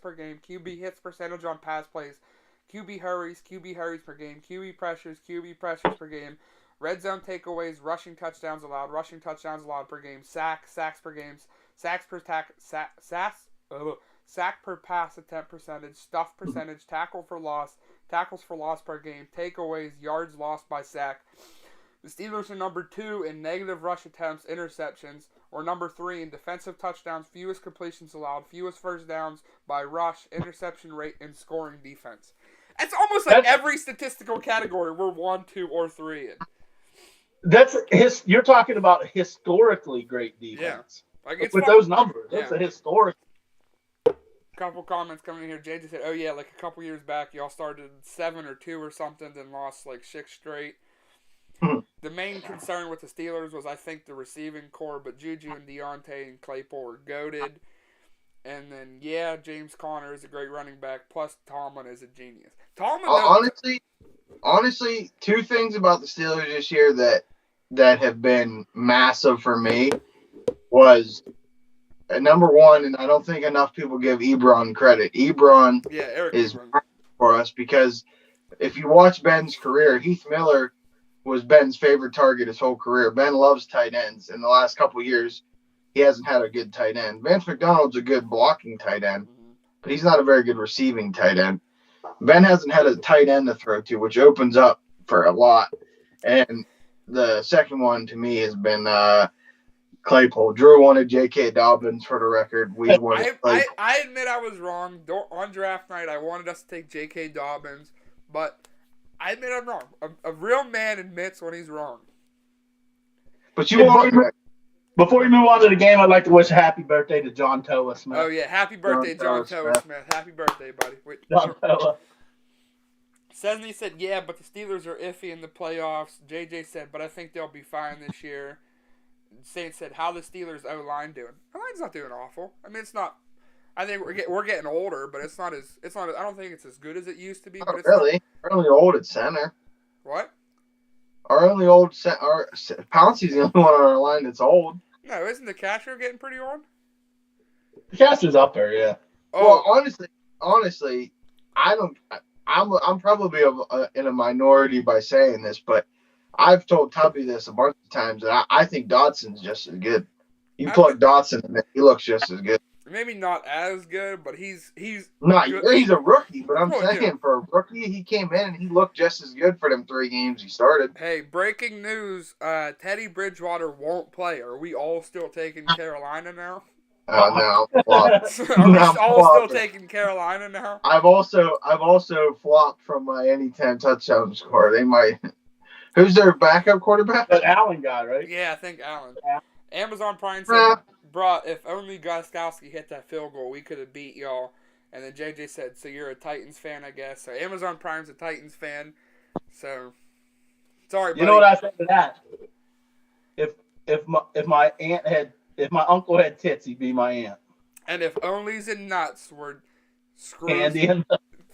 per game, QB hits percentage on pass plays, QB hurries per game, QB pressures per game, red zone takeaways, rushing touchdowns allowed per game, sacks per game, sack per pass attempt percentage, stuff percentage, tackles for loss per game, takeaways, yards lost by sack. The Steelers are number 2 in negative rush attempts, interceptions, or number 3 in defensive touchdowns, fewest completions allowed, fewest first downs by rush, interception rate, and scoring defense. It's almost like every statistical category we're 1, 2, or 3 in. You're talking about historically great defense. Yeah. Like with those numbers, that's a historic. Couple comments coming in here. JJ said, "Oh yeah, like a couple years back, y'all started 7 or 2 or something, then lost like 6 straight." The main concern with the Steelers was, I think, the receiving core, but Juju and Deontay and Claypool were goated. And then, yeah, James Conner is a great running back. Plus, Tomlin is a genius. Honestly, 2 things about the Steelers this year that have been massive for me was number one, and I don't think enough people give Ebron credit. Ebron Yeah, Eric is Ebron. for us because if you watch Ben's career, Heath Miller was Ben's favorite target his whole career. Ben loves tight ends. In the last couple of years, he hasn't had a good tight end. Vance McDonald's a good blocking tight end, but he's not a very good receiving tight end. Ben hasn't had a tight end to throw to, which opens up for a lot. And the second one to me has been Claypool. Drew wanted J.K. Dobbins for the record. We wanted Claypool. I admit I was wrong. On draft night, I wanted us to take J.K. Dobbins, but I admit I'm wrong. A real man admits when he's wrong. But you wanted Before we move on to the game, I'd like to wish a happy birthday to John Toa Smith. Oh, yeah. Happy birthday, John Toa Smith. Happy birthday, buddy. Wait, John Toa. Sesney said, yeah, but the Steelers are iffy in the playoffs. JJ said, but I think they'll be fine this year. Saint said, how the Steelers O-line doing? O-line's not doing awful. I mean, it's not. I think we're getting older, but it's not. I don't think it's as good as it used to be. Not But it's really. Not, We're only old at center. what? Our only old Pouncey's the only one on our line that's old. No, isn't the catcher getting pretty old? The caster's up there, yeah. Oh, Well, honestly, I don't. I'm probably in a minority by saying this, but I've told Tubby this a bunch of times that I think Dodson's just as good. You plug Dodson in, he looks just as good. maybe not as good, but he's Not good. he's a rookie, but I'm Oh, saying yeah. for a rookie, he came in and he looked just as good for them 3 games he started. Hey, breaking news! Teddy Bridgewater won't play. Are we all still taking Carolina now? No, Are we No, all still flopping. taking Carolina now? I've also flopped from my anytime touchdown score. They might. Who's their backup quarterback? That Allen guy, right? Yeah, I think Allen. Yeah. Amazon Prime said, Yeah. "Bruh, if only Gostkowski hit that field goal, we could have beat y'all." And then JJ said, "So you're a Titans fan, I guess." So Amazon Prime's a Titans fan. So sorry, buddy. You know what I said to that? If my uncle had tits, he'd be my aunt. And if onlys and nuts were screws,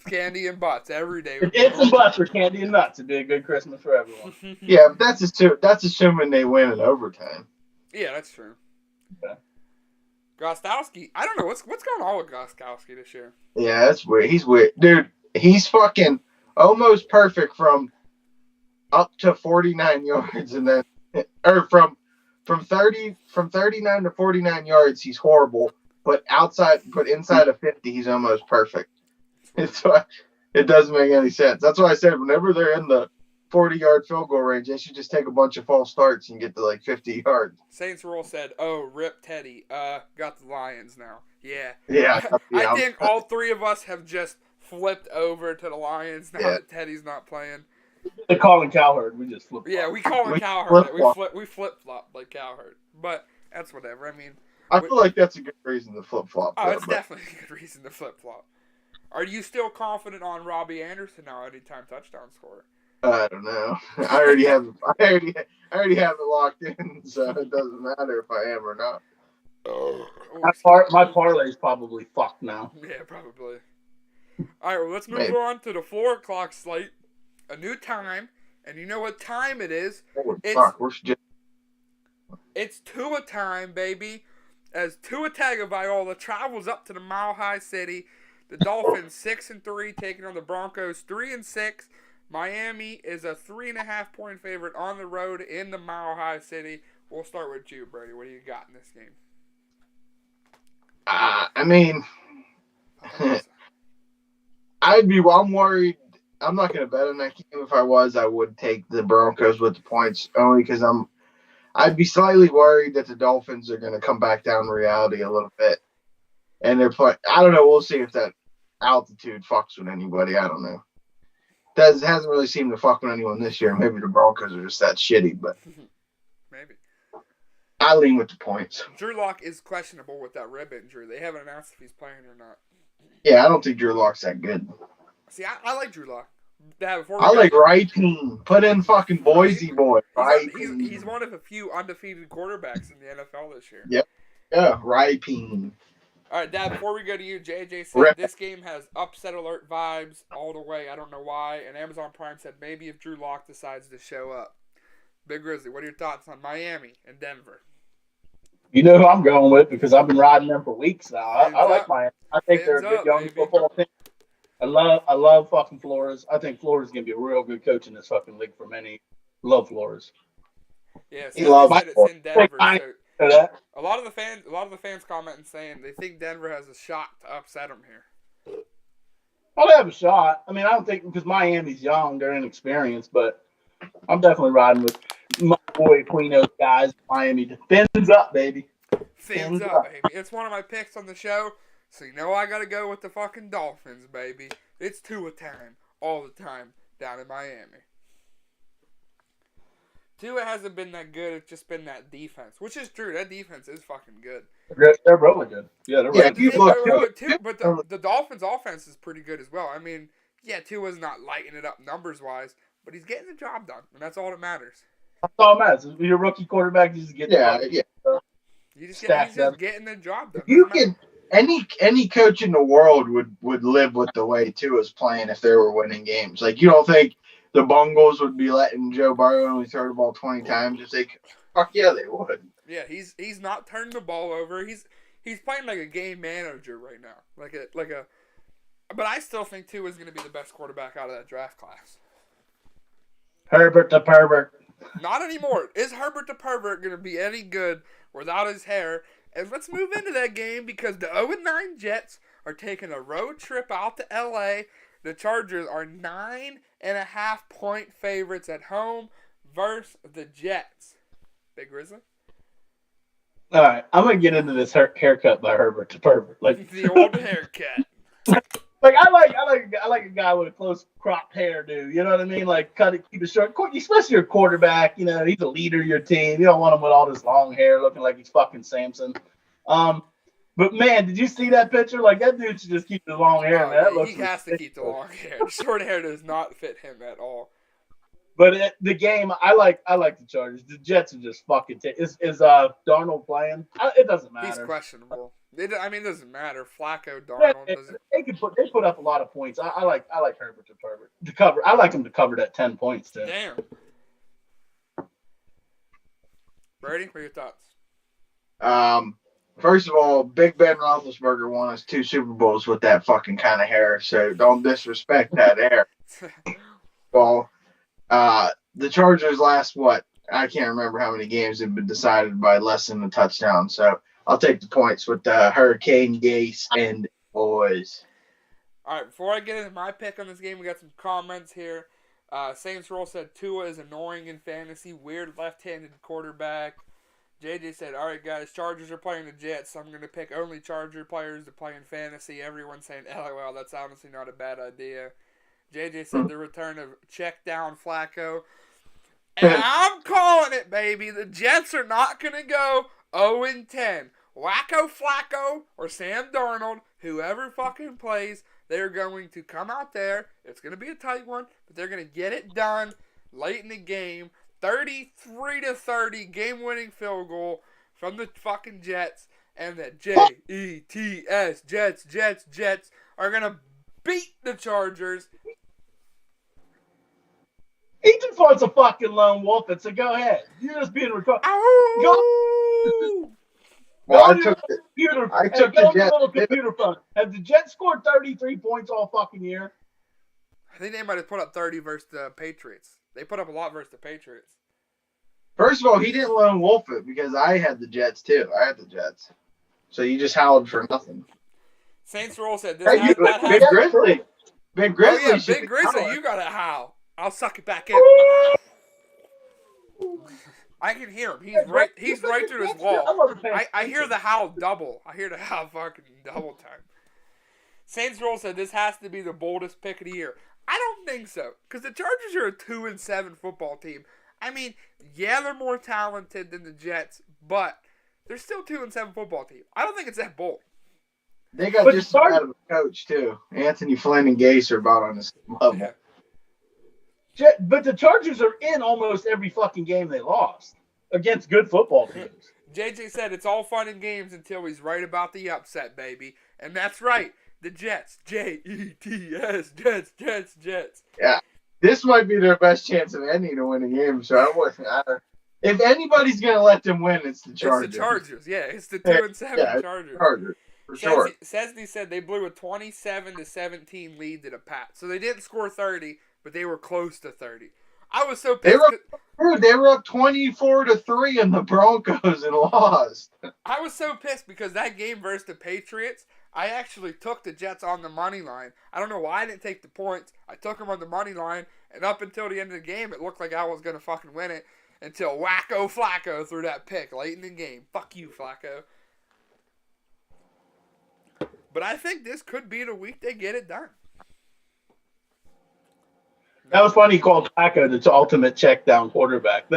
Candy and butts every day. tits and butts for candy and nuts. It'd be a good Christmas for everyone. Yeah, but that's assuming they win in overtime. Yeah, that's true. Okay. Gostkowski, I don't know what's going on with Gostkowski this year. Yeah, that's weird. He's weird, dude. He's fucking almost perfect from up to 49 yards, and then or from 39 to 49 yards, he's horrible. But inside of 50, he's almost perfect. It doesn't make any sense. That's why I said whenever they're in the 40-yard field goal range, they should just take a bunch of false starts and get to like 50 yards. Saints Roll said, "Oh, rip Teddy. Got the Lions now." Yeah. Yeah, I think all 3 of us have just flipped over to the Lions now that Teddy's not playing. They call him Cowherd. We just flip. Yeah, we call him We Cowherd. flip-flop. We flip flop like Cowherd, but that's whatever. I mean, I feel like that's a good reason to flip flop. it's definitely a good reason to flip flop. Are you still confident on Robbie Anderson now, anytime touchdown scorer? I don't know. I already have it locked in, so it doesn't matter if I am or not. My parlay's probably fucked now. Yeah, probably. All right, well, let's move Maybe. on to the 4 o'clock slate. A new time, and you know what time it is? Holy It's- fuck, we're just It's Tua time, baby. As Tua Tagovailoa travels up to the Mile High City, the Dolphins 6-3 taking on the Broncos 3-6. Miami is a 3.5 point favorite on the road in the Mile High City. We'll start with you, Brady. What do you got in this game? I mean, I'm worried. I'm not going to bet on that game. If I was, I would take the Broncos with the points only because I'd be slightly worried that the Dolphins are going to come back down to reality a little bit. And they're playing. I don't know. We'll see if that altitude fucks with anybody. I don't know. Hasn't really seemed to fuck with anyone this year. Maybe the Broncos are just that shitty, but Maybe. I lean with the points. Drew Lock is questionable with that rib injury. They haven't announced if he's playing or not. Yeah, I don't think Drew Lock's that good. See, I like Drew Lock. I like Ripien. Put in fucking Boise boy. He's one of a few undefeated quarterbacks in the NFL this year. Yeah, Ripien. All right, Dad, before we go to you, JJ said this game has upset alert vibes all the way. I don't know why. And Amazon Prime said maybe if Drew Lock decides to show up. Big Grizzly, what are your thoughts on Miami and Denver? You know who I'm going with because I've been riding them for weeks now. I Fins like up. Miami. I think they're Fins a good up, young baby. football team. I love fucking Flores. I think Flores is gonna be a real good coach in this fucking league for many. Love Flores. Yeah, He Sandy loves said it's Flores. in Denver, so That. a lot of the fans commenting saying they think Denver has a shot to upset them here. Well, they have a shot. I mean, I don't think because Miami's young, they're inexperienced, but I'm definitely riding with my boy Quino's guys. Miami fins up, baby. Fins up, baby. It's one of my picks on the show, so you know I gotta go with the fucking Dolphins, baby. It's Tua time, all the time, down in Miami. Tua hasn't been that good, it's just been that defense, which is true. That defense is fucking good. They're really good. Yeah, they're Yeah, really But the good. thing, but the Dolphins' offense is pretty good as well. I mean, yeah, Tua's not lighting it up numbers wise, but he's getting the job done, and that's all that matters. That's all it matters. If you're a rookie quarterback, you just get Yeah. He's Stack just getting the job done. If you Doesn't matter. can, any coach in the world would live with the way Tua's playing if they were winning games. Like, you don't think the Bungles would be letting Joe Burrow only throw the ball 20 times if they could? Fuck yeah, they would. Yeah, he's not turning the ball over. He's playing like a game manager right now. But I still think Tua is going to be the best quarterback out of that draft class. Herbert the pervert. Not anymore. Is Herbert the pervert going to be any good without his hair? And let's move into that game because the 0-9 Jets are taking a road trip out to L.A. The Chargers are 9.5-point favorites at home versus the Jets. Big Grizzly? All right, I'm gonna get into this haircut by Herbert the pervert. Like The old haircut. Like I like a guy with a close cropped hairdo. You know what I mean? Like cut it, keep it short. Especially your quarterback. You know he's a leader of your team. You don't want him with all this long hair, looking like he's fucking Samson. But man, did you see that picture? Like that dude should just keep his long hair. Man. That looks he has to keep the long hair. The short hair does not fit him at all. But the game, I like the Chargers. The Jets are just fucking. Is Darnold playing? It doesn't matter. He's questionable. It doesn't matter. Flacco, Darnold. They put up a lot of points. I like Herbert to cover. I like him to cover that 10 points too. Damn. Brady, what are your thoughts? First of all, Big Ben Roethlisberger won us 2 Super Bowls with that fucking kind of hair, so don't disrespect that hair. Well, the Chargers last I can't remember how many games have been decided by less than a touchdown. So I'll take the points with the Hurricane Gase and boys. All right, before I get into my pick on this game, we got some comments here. Saints Roll said Tua is annoying in fantasy, weird left-handed quarterback. JJ said, all right, guys, Chargers are playing the Jets, so I'm going to pick only Charger players to play in fantasy. Everyone's saying, LOL, that's honestly not a bad idea. JJ said the return of check down Flacco. And I'm calling it, baby. The Jets are not going to go 0-10. Wacko Flacco or Sam Darnold, whoever fucking plays, they're going to come out there. It's going to be a tight one, but they're going to get it done late in the game. 33-30 game-winning field goal from the fucking Jets. And the Jets, Jets are going to beat the Chargers. He just wants a fucking lone wolf, so go ahead. You're just being recorded. Go! Well, I took the Jets. Little computer phone. Have the Jets scored 33 points all fucking year? I think they might have put up 30 versus the Patriots. They put up a lot versus the Patriots. First of all, he didn't lone wolf it because I had the Jets too. I had the Jets. So you just howled for nothing. Saints Roll said this. Hey, Big Grizzly. Big Grizzly. Oh, yeah, Big Grizzly, you got to howl. I'll suck it back in. I can hear him. He's right through his wall. I hear the howl double. I hear the howl fucking double time. Saints Roll said this has to be the boldest pick of the year. I don't think so. Because the Chargers are a 2-7 football team. I mean, yeah, they're more talented than the Jets, but they're still 2-7 football team. I don't think it's that bold. They got just out of a coach, too. Anthony Flynn and Gase are about on the same level. Yeah. But the Chargers are in almost every fucking game they lost against good football teams. JJ said it's all fun and games until he's right about the upset, baby. And that's right. The Jets. Jets. Jets. Yeah. This might be their best chance of any to win a game, so I If anybody's gonna let them win, it's the Chargers. It's the Chargers. Yeah, it's the 2-7 Yeah, Chargers. Chargers for sure. Cesny said they blew a 27-17 lead to the Pats. So they didn't score 30, but they were close to 30. I was so They pissed. they were up 24-3 in the Broncos and lost. I was so pissed because that game versus the Patriots, I actually took the Jets on the money line. I don't know why I didn't take the points. I took them on the money line, and up until the end of the game, it looked like I was going to fucking win it until Wacko Flacco threw that pick late in the game. Fuck you, Flacco. But I think this could be the week they get it done. That was funny. He called Flacco the ultimate check down quarterback.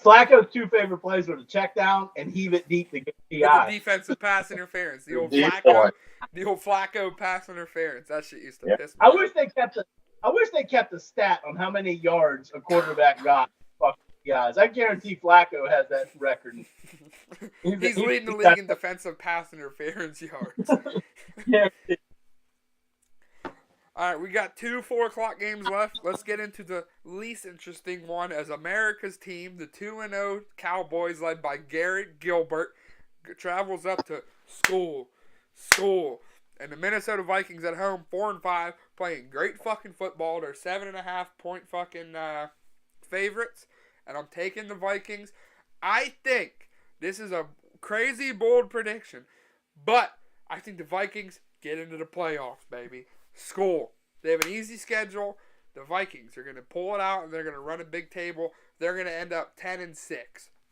Flacco's two favorite plays were the check down and heave it deep to get With the defensive pass interference. The old Flacco pass interference. That shit used to piss me I off. wish they kept a stat on how many yards a quarterback got. Fuck guys. I guarantee Flacco has that record. He's leading the league in defensive pass interference yards. Yeah. All right, we got 2 4:00 games left. Let's get into the least interesting one as America's team, the 2-0 Cowboys, led by Garrett Gilbert, travels up to school, and the Minnesota Vikings at home, 4-5, playing great fucking football. They're 7.5-point fucking favorites, and I'm taking the Vikings. I think this is a crazy bold prediction, but I think the Vikings get into the playoffs, baby. School. They have an easy schedule. The Vikings are going to pull it out and they're going to run a big table. They're going to end up 10-6.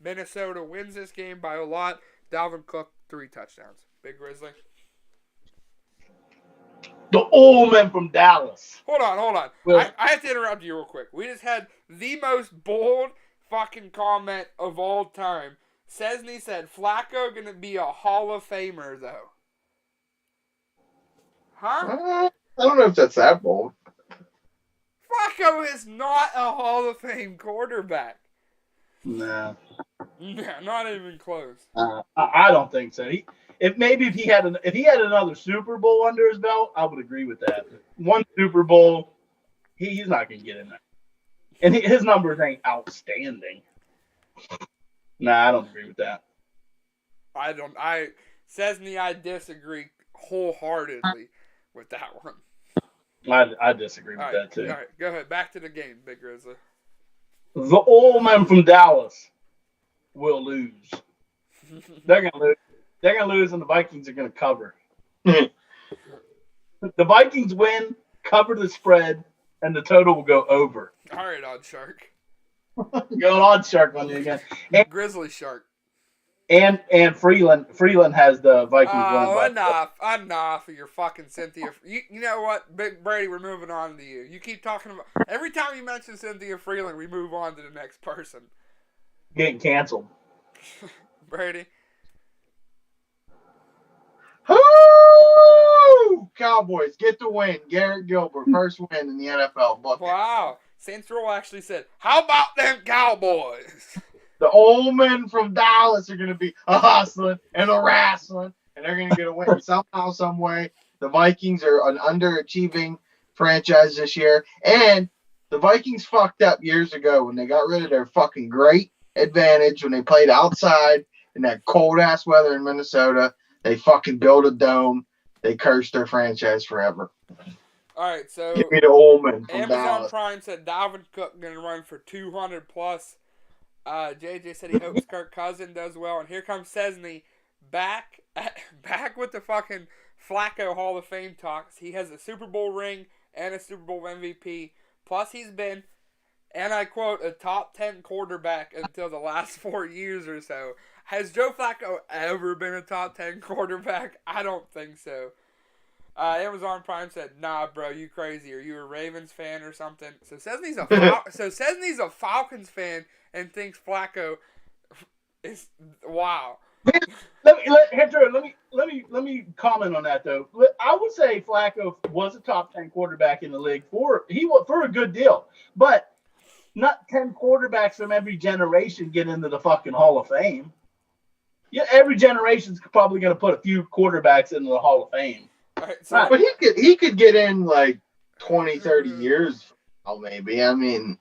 Minnesota wins this game by a lot. Dalvin Cook, 3 touchdowns. Big Grizzly. The old man from Dallas. Hold on. Well, I have to interrupt you real quick. We just had the most bold fucking comment of all time. Cesny said Flacco going to be a Hall of Famer, though. Huh? I don't know if that's that bold. Flacco is not a Hall of Fame quarterback. nah. Yeah, not even close. I don't think so. If he had another Super Bowl under his belt, I would agree with that. One Super Bowl, he's not going to get in there, and his numbers ain't outstanding. Nah, I don't agree with that. Cesny, I disagree wholeheartedly with that one. I disagree with that too. All right, go ahead. Back to the game, Big Grizzly. The old man from Dallas will lose. They're gonna lose. They're gonna lose, and the Vikings are gonna cover. The Vikings win, cover the spread, and the total will go over. All right, Odd Shark. Going on shark on you again. And, Grizzly Shark. and Freeland has the Vikings winning. Enough of your fucking Cynthia. You know what, Big Brady, we're moving on to you. You keep talking about, every time you mention Cynthia Freeland, we move on to the next person. Getting canceled. Brady. Woo! Cowboys get the win. Garrett Gilbert, first win in the NFL. Book it. Wow. Saints Roll actually said, how about them Cowboys? The old men from Dallas are going to be a hustling and a wrestling, and they're going to get a win somehow, some way. The Vikings are an underachieving franchise this year, and the Vikings fucked up years ago when they got rid of their fucking great advantage when they played outside in that cold-ass weather in Minnesota. They fucking built a dome. They cursed their franchise forever. All right, so Give me the old men from Amazon Dallas. Prime said Dalvin Cook going to run for 200 plus. JJ said he hopes Kirk Cousins does well, and here comes Cesny back with the fucking Flacco Hall of Fame talks. He has a Super Bowl ring and a Super Bowl MVP. Plus, he's been, and I quote, a top 10 quarterback until the last 4 years or so. Has Joe Flacco ever been a top 10 quarterback? I don't think so. Amazon Prime said, nah, bro, you crazy. Are you a Ravens fan or something? So Cesny's a Falcons fan and thinks Flacco is wow. Let me comment on that though. I would say Flacco was a top 10 quarterback in the league for a good deal, but not 10 quarterbacks from every generation get into the fucking Hall of Fame. Yeah, every generation's probably going to put a few quarterbacks into the Hall of Fame. All right, so But he could get in like 20, 30 years. Oh, maybe. I mean,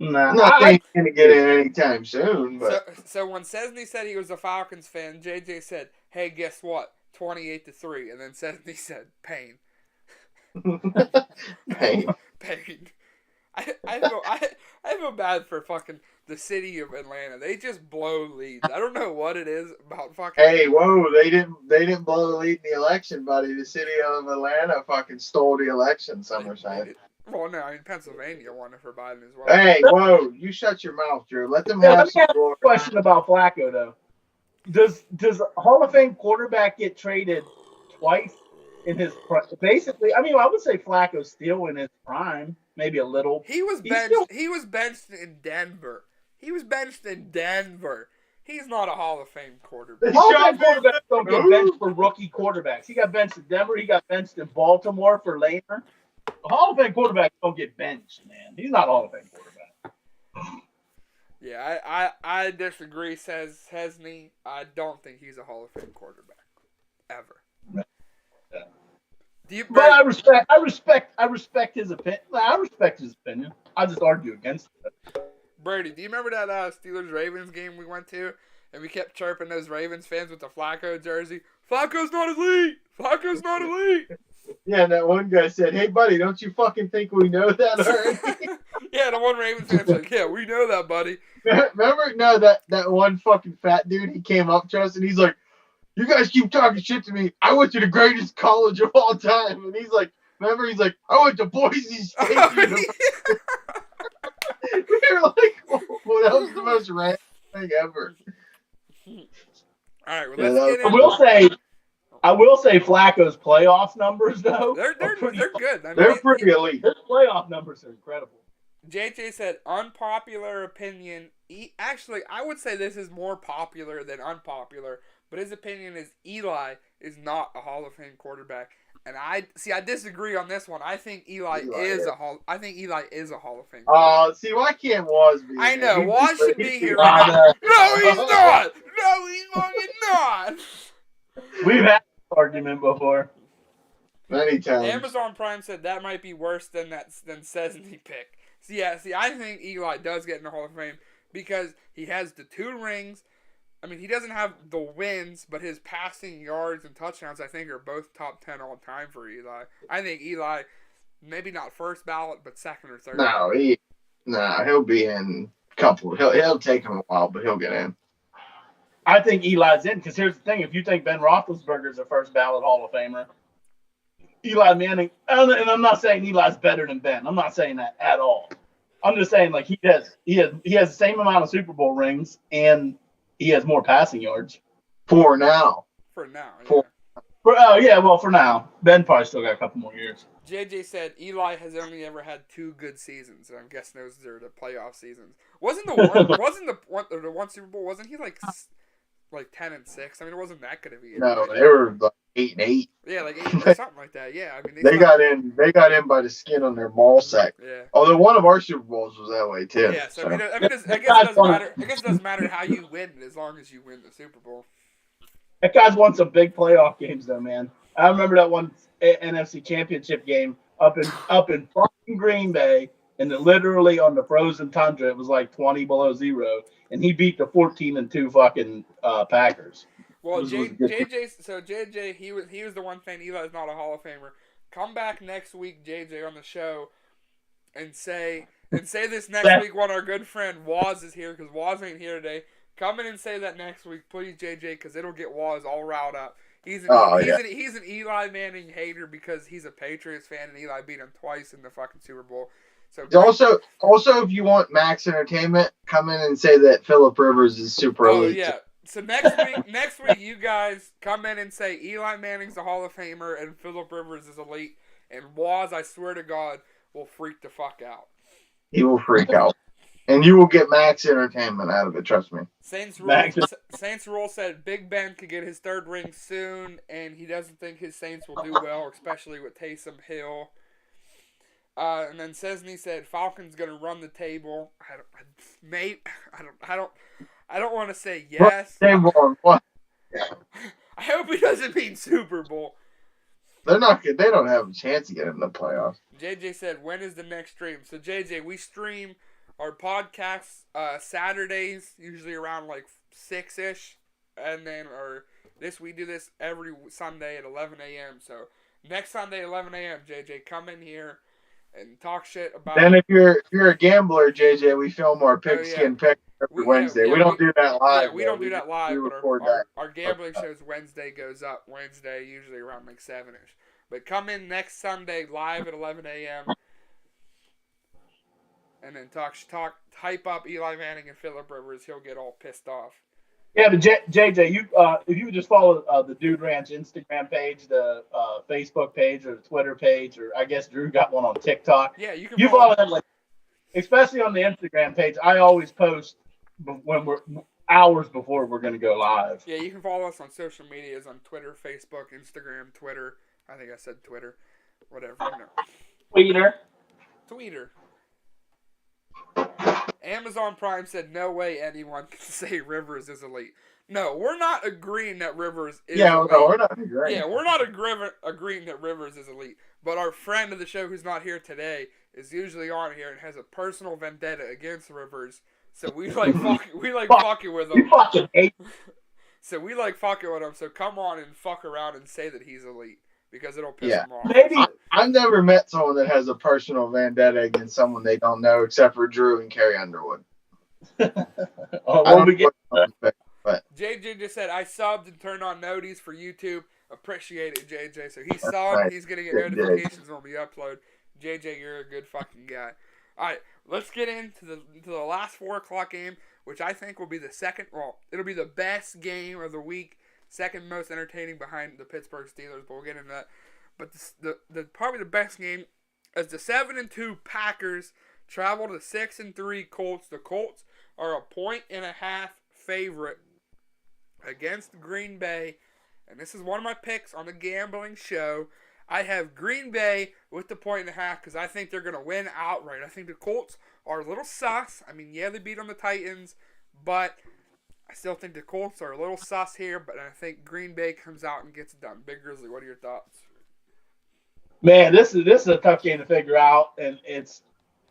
Nah, I'm not saying he's going to get in anytime soon, but So when Cesny said he was a Falcons fan, JJ said, "Hey, guess what? 28-3," and then Cesny said, "Pain, pain. pain." I feel bad for fucking the city of Atlanta. They just blow leads. I don't know what it is about fucking. Hey, whoa! They didn't blow the lead in the election, buddy. The city of Atlanta fucking stole the election. Some are saying. Well, no, I mean Pennsylvania won it for Biden as well. Hey, whoa! You shut your mouth, Drew. Let them Now, have let me some ask you glory. a question about Flacco, though. Does Hall of Fame quarterback get traded twice in his basically? I mean, I would say Flacco's still in his prime, maybe a little. He was He's benched. still- He was benched in Denver. He's not a Hall of Fame quarterback. Hall of Fame quarterbacks don't get benched for rookie quarterbacks. He got benched in Denver. He got benched in Baltimore for Laner. Hall of Fame quarterbacks don't get benched, man. He's not a Hall of Fame quarterback. Yeah, I disagree, says Hesney. I don't think he's a Hall of Fame quarterback. Ever. Yeah. Do you, But I respect his opinion. I respect his opinion. I just argue against it. Brady, do you remember that Steelers-Ravens game we went to? And we kept chirping those Ravens fans with the Flacco jersey. Flacco's not elite! Flacco's not elite! Yeah, and that one guy said, "Hey, buddy, don't you fucking think we know that already?" Yeah, the one Ravens fan's like, yeah, we know that, buddy. Remember? No, that one fucking fat dude. He came up to us and he's like, "You guys keep talking shit to me. I went to the greatest college of all time." And he's like, "Remember?" He's like, "I went to Boise State University." We were like, "Well, that was the most random thing ever." All right, well, Yeah, let's get in. I will say Flacco's playoff numbers though. They're good. I mean, They're pretty elite. His playoff numbers are incredible. JJ said unpopular opinion. Actually, I would say this is more popular than unpopular, but his opinion is Eli is not a Hall of Fame quarterback. And I disagree on this one. I think Eli is a Hall of Fame. See, why can't Waz be? I know. He's Waz just- should be he's here just- right now. No, he's not. No, he's fucking not. We've had this argument before. Many times. Amazon Prime said that might be worse than Cesny pick. See, I think Eli does get in the Hall of Fame because he has the 2 rings. I mean, he doesn't have the wins, but his passing yards and touchdowns, I think, are both top 10 all time for Eli. I think Eli, maybe not first ballot, but second or third. No, he'll be in a couple. He'll take him a while, but he'll get in. I think Eli's in because here's the thing: if you think Ben Roethlisberger's a first ballot Hall of Famer, Eli Manning, and I'm not saying Eli's better than Ben. I'm not saying that at all. I'm just saying like he has the same amount of Super Bowl rings and he has more passing yards. For now. For now. For- For now. Ben probably still got a couple more years. JJ said Eli has only ever had 2 good seasons, and I'm guessing those are the playoff seasons. Wasn't the one Super Bowl? Wasn't he like 10-6? I mean, it wasn't that good of a year. No, they were like 8-8. Yeah, like 8 or something like that. Yeah, I mean They got in. They got in by the skin on their ball sack. Yeah. Although one of our Super Bowls was that way too. Yeah, so I mean, I guess it doesn't matter. I guess it doesn't matter how you win as long as you win the Super Bowl. That guy's won some big playoff games though, man. I remember that one NFC Championship game up in fucking Green Bay, and literally on the frozen tundra, it was like 20 below zero, and he beat the 14-2 fucking Packers. Well, Was good. JJ, he was the one saying Eli's not a Hall of Famer. Come back next week, JJ, on the show, and say this next week when our good friend Waz is here, because Waz ain't here today. Come in and say that next week, please, JJ, because it'll get Waz all riled up. He's an Eli Manning hater because he's a Patriots fan and Eli beat him twice in the fucking Super Bowl. So Also, if you want max entertainment, come in and say that Phillip Rivers is super elite. yeah. So next week, you guys come in and say Eli Manning's a Hall of Famer and Phillip Rivers is elite, and Waz, I swear to God, will freak the fuck out. He will freak out, and you will get max entertainment out of it. Trust me. Saints Rule said Big Ben could get his 3rd ring soon, and he doesn't think his Saints will do well, especially with Taysom Hill. And then Cesny said Falcons gonna run the table. I don't want to say yes. What? I hope he doesn't mean Super Bowl. They're not good. They don't have a chance to get in the playoffs. JJ said, when is the next stream? So JJ, we stream our podcast Saturdays, usually around like 6-ish. And then we do this every Sunday at 11 a.m. So next Sunday, 11 a.m., JJ, come in here and talk shit about. Then if you're a gambler, JJ, we film our Oh, yeah. pigskin pick every Wednesday. We don't do that live. Yeah, we don't do that live, we but record that. our gambling shows Wednesday goes up Wednesday, usually around like 7-ish. But come in next Sunday live at 11 a.m. and then hype up Eli Manning and Phillip Rivers. He'll get all pissed off. Yeah, but JJ, you if you would just follow the Dude Ranch Instagram page, the Facebook page, or the Twitter page, or I guess Drew got one on TikTok. Yeah, you can. You follow them, like, especially on the Instagram page. I always post when we're hours before we're going to go live. Yeah, you can follow us on social medias on Twitter, Facebook, Instagram, Twitter. I think I said Twitter. Whatever. Tweeter. Amazon Prime said no way anyone can say Rivers is elite. No, we're not agreeing that Rivers is elite. No, we're not agreeing. Yeah, we're not agreeing that Rivers is elite. But our friend of the show who's not here today is usually on here and has a personal vendetta against Rivers. So we like fucking with him. You fucking hate. So we like fucking with him. So come on and fuck around and say that he's elite. Because it'll piss him off. Maybe. I've never met someone that has a personal vendetta against someone they don't know, except for Drew and Carrie Underwood. But JJ just said, I subbed and turned on noties for YouTube. Appreciate it, JJ. So he subbed. Right. He's going to get notifications when we upload. JJ, you're a good fucking guy. All right, let's get into the last 4 o'clock game, which I think will be the second. Well, it'll be the best game of the week. Second most entertaining behind the Pittsburgh Steelers, but we'll get into that. But the probably the best game is the 7-2 Packers travel to 6-3 Colts. The Colts are a 1.5 favorite against Green Bay, and this is one of my picks on the gambling show. I have Green Bay with the 1.5 because I think they're gonna win outright. I think the Colts are a little sus. I mean, yeah, they beat on the Titans, but I still think the Colts are a little sus here, but I think Green Bay comes out and gets it done. Big Grizzly, what are your thoughts? Man, this is a tough game to figure out, and it's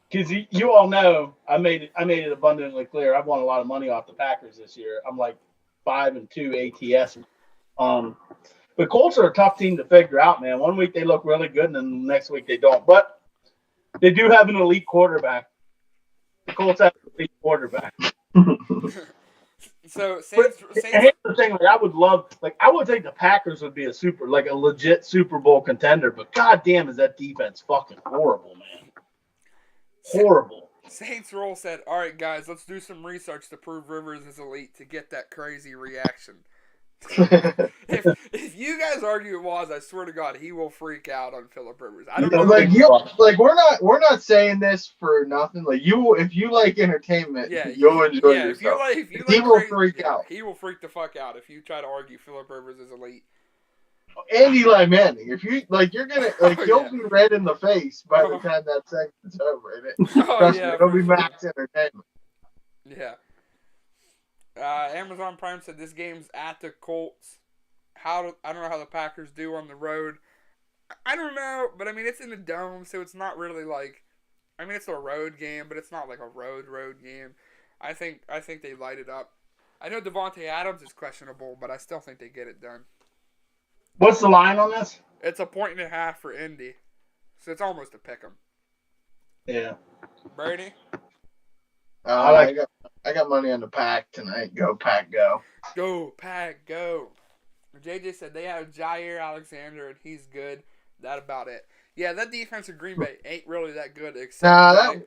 because you all know I made it abundantly clear. I've won a lot of money off the Packers this year. I'm like 5-2 ATS. But Colts are a tough team to figure out, man. One week they look really good, and then the next week they don't. But they do have an elite quarterback. The Colts have an elite quarterback. So here's the thing, I would think the Packers would be a legit Super Bowl contender, but goddamn is that defense fucking horrible, man. Horrible. Saints Roll said, all right, guys, let's do some research to prove Rivers is elite to get that crazy reaction. if you guys argue it was, I swear to God, he will freak out on Phillip Rivers. I don't know. We're not saying this for nothing. Like if you like entertainment, you'll enjoy yourself. He will freak out. He will freak the fuck out if you try to argue Phillip Rivers is elite. And Eli Manning. If you you're gonna you'll be red in the face by the time that segment's over. It'll be max entertainment. Yeah. Amazon Prime said this game's at the Colts. I don't know how the Packers do on the road. I don't know, but I mean it's in the dome, so it's not really like. I mean it's a road game, but it's not like a road game. I think they light it up. I know Devontae Adams is questionable, but I still think they get it done. What's the line on this? It's a 1.5 for Indy, so it's almost a pick 'em. Yeah. Brady. I got money on the Pack tonight. Go Pack, go. Go Pack, go. JJ said they have Jair Alexander and he's good. That about it. Yeah, that defense of Green Bay ain't really that good. Except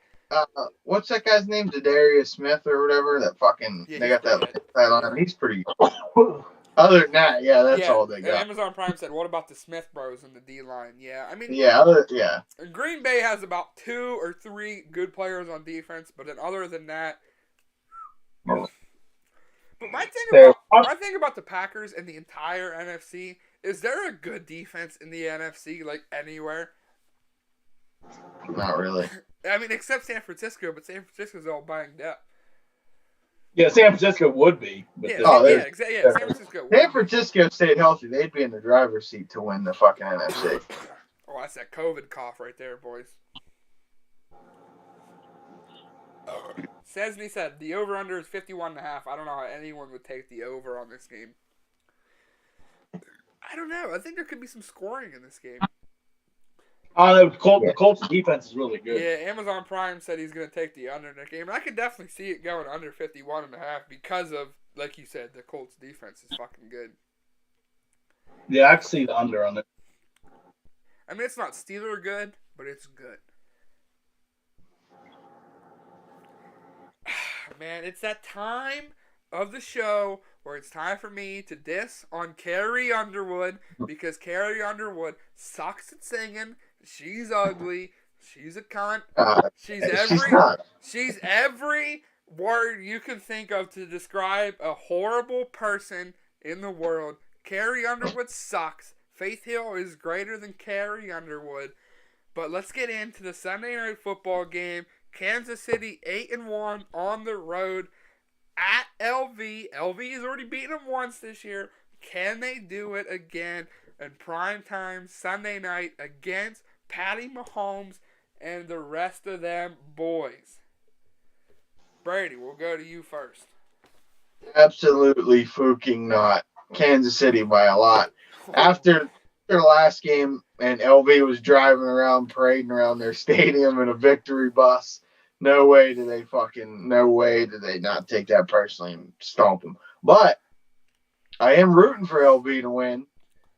what's that guy's name? Darius Smith or whatever. That fucking they got that on. He's pretty good. Other than that, that's all they got. Amazon Prime said, "What about the Smith Bros in the D line?" Yeah, I mean, Green Bay has about 2 or 3 good players on defense, but then other than that. But my thing about the Packers and the entire NFC is there a good defense in the NFC like anywhere? Not really. I mean, except San Francisco, but San Francisco's all banged up. Yeah, San Francisco would be. San Francisco stayed healthy. They'd be in the driver's seat to win the fucking NFC. Oh, that's that COVID cough right there, boys. Sesney said the over-under is 51.5. I don't know how anyone would take the over on this game. I don't know. I think there could be some scoring in this game. The Colts defense is really good. Yeah, Amazon Prime said he's going to take the under in that game. And I could definitely see it going under 51.5 because of, like you said, the Colts defense is fucking good. Yeah, I can see the under on it. I mean, it's not Steeler good, but it's good. Man, it's that time of the show where it's time for me to diss on Carrie Underwood because Carrie Underwood sucks at singing. She's ugly. She's a cunt. She's every word you can think of to describe a horrible person in the world. Carrie Underwood sucks. Faith Hill is greater than Carrie Underwood. But let's get into the Sunday Night Football game. Kansas City 8-1 on the road at LV. LV has already beaten them once this year. Can they do it again in prime time Sunday night against Patty Mahomes and the rest of them boys? Brady, we'll go to you first. Absolutely fucking not. Kansas City by a lot. After their last game and LV was driving around, parading around their stadium in a victory bus, no way did they not take that personally and stomp them. But I am rooting for LV to win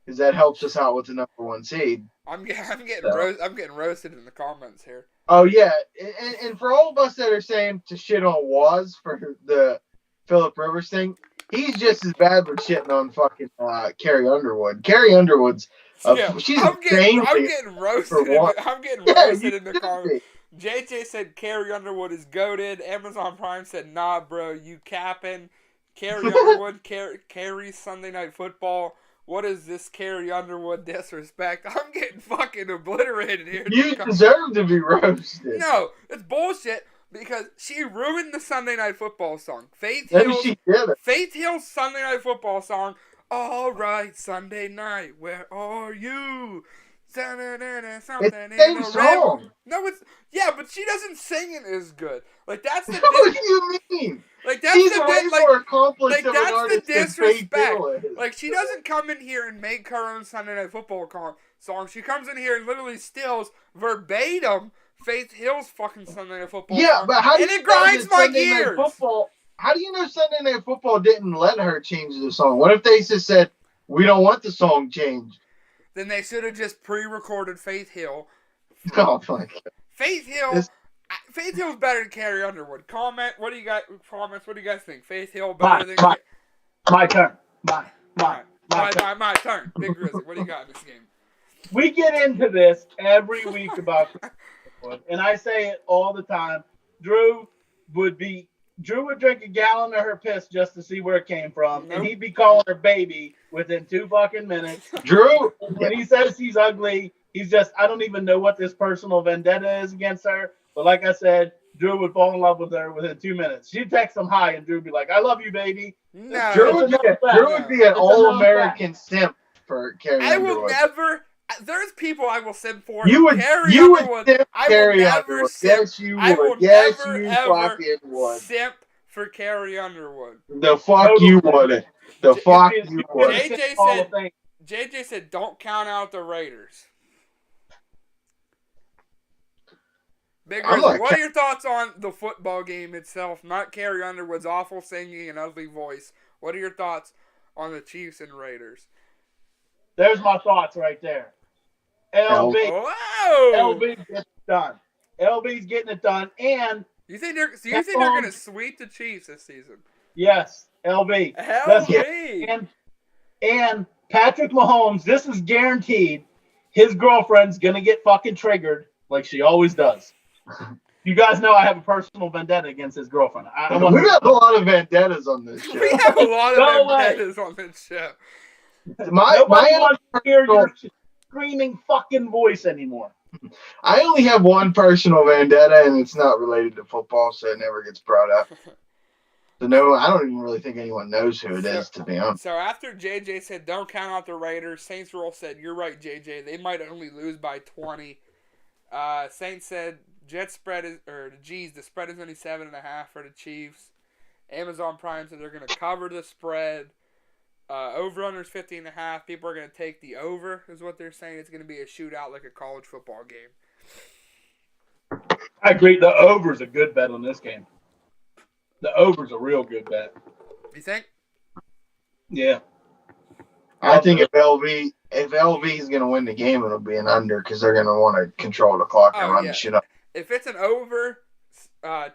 because that helps us out with the number 1 seed. I'm getting roasted in the comments here. Oh, yeah. And for all of us that are saying to shit on Was for the Phillip Rivers thing, he's just as bad for shitting on fucking Carrie Underwood. Carrie Underwood's she's I'm getting roasted. I'm getting roasted in the comments. JJ said Carrie Underwood is goated. Amazon Prime said, nah, bro, you capping. Carrie Underwood carries Sunday Night Football. What is this Carrie Underwood disrespect? I'm getting fucking obliterated here. You deserve to be roasted. No, it's bullshit because she ruined the Sunday Night Football song. Faith Hill's Sunday Night Football song. All right, Sunday night, where are you? Something it's the same song. No, but she doesn't sing it as good. Like that's the. What do you mean? Like that's She's more accomplished like that's the disrespect. Is. Like she doesn't come in here and make her own Sunday Night Football song. She comes in here and literally steals verbatim Faith Hill's fucking Sunday Night Football song. But how do and you it grinds my Sunday gears. How do you know Sunday Night Football didn't let her change the song? What if they just said, we don't want the song changed? Then they should have just pre-recorded Faith Hill. Oh, my God. Faith Hill's better than Carrie Underwood. Comments, what do you guys think? Faith Hill better than... My turn. My turn. Big Grizzly, what do you got in this game? We get into this every week about and I say it all the time. Drew would drink a gallon of her piss just to see where it came from, and he'd be calling her baby within 2 fucking minutes. Drew, when he says she's ugly, he's just, I don't even know what this personal vendetta is against her. But like I said, Drew would fall in love with her within 2 minutes. She'd text him hi, and Drew would be like, I love you, baby. No. Drew would be an all-American simp for Carrie Underwood. I will never... There's people I will simp for. You would simp Carrie Underwood. Yes, you would. I will never simp for Carrie Underwood. The fuck you wouldn't. The fuck you wouldn't. JJ said, don't count out the Raiders. Big Grizzly, what are your thoughts on the football game itself? Not Carrie Underwood's awful singing and ugly voice. What are your thoughts on the Chiefs and Raiders? There's my thoughts right there. LB gets it done. LB's getting it done, and you think they're going to sweep the Chiefs this season? Yes, LB. And Patrick Mahomes, this is guaranteed. His girlfriend's gonna get fucking triggered like she always does. You guys know I have a personal vendetta against his girlfriend. We got a lot of vendettas on this show. We have a lot of vendettas on this show. Nobody wants to hear your screaming fucking voice anymore. I only have one personal vendetta, and it's not related to football, so it never gets brought up. So no, I don't even really think anyone knows who it is, to be honest. So after JJ said, don't count out the Raiders, Saints Roll said, you're right, JJ. They might only lose by 20. Saints said, Jets spread is the spread is only 7.5 for the Chiefs. Amazon Prime said they're going to cover the spread. Over under is 50.5. People are going to take the over, is what they're saying. It's going to be a shootout like a college football game. I agree. The over's a good bet on this game. The over's a real good bet. You think? Yeah. I think if LV is going to win the game, it'll be an under because they're going to want to control the clock and run the shit up. If it's an over,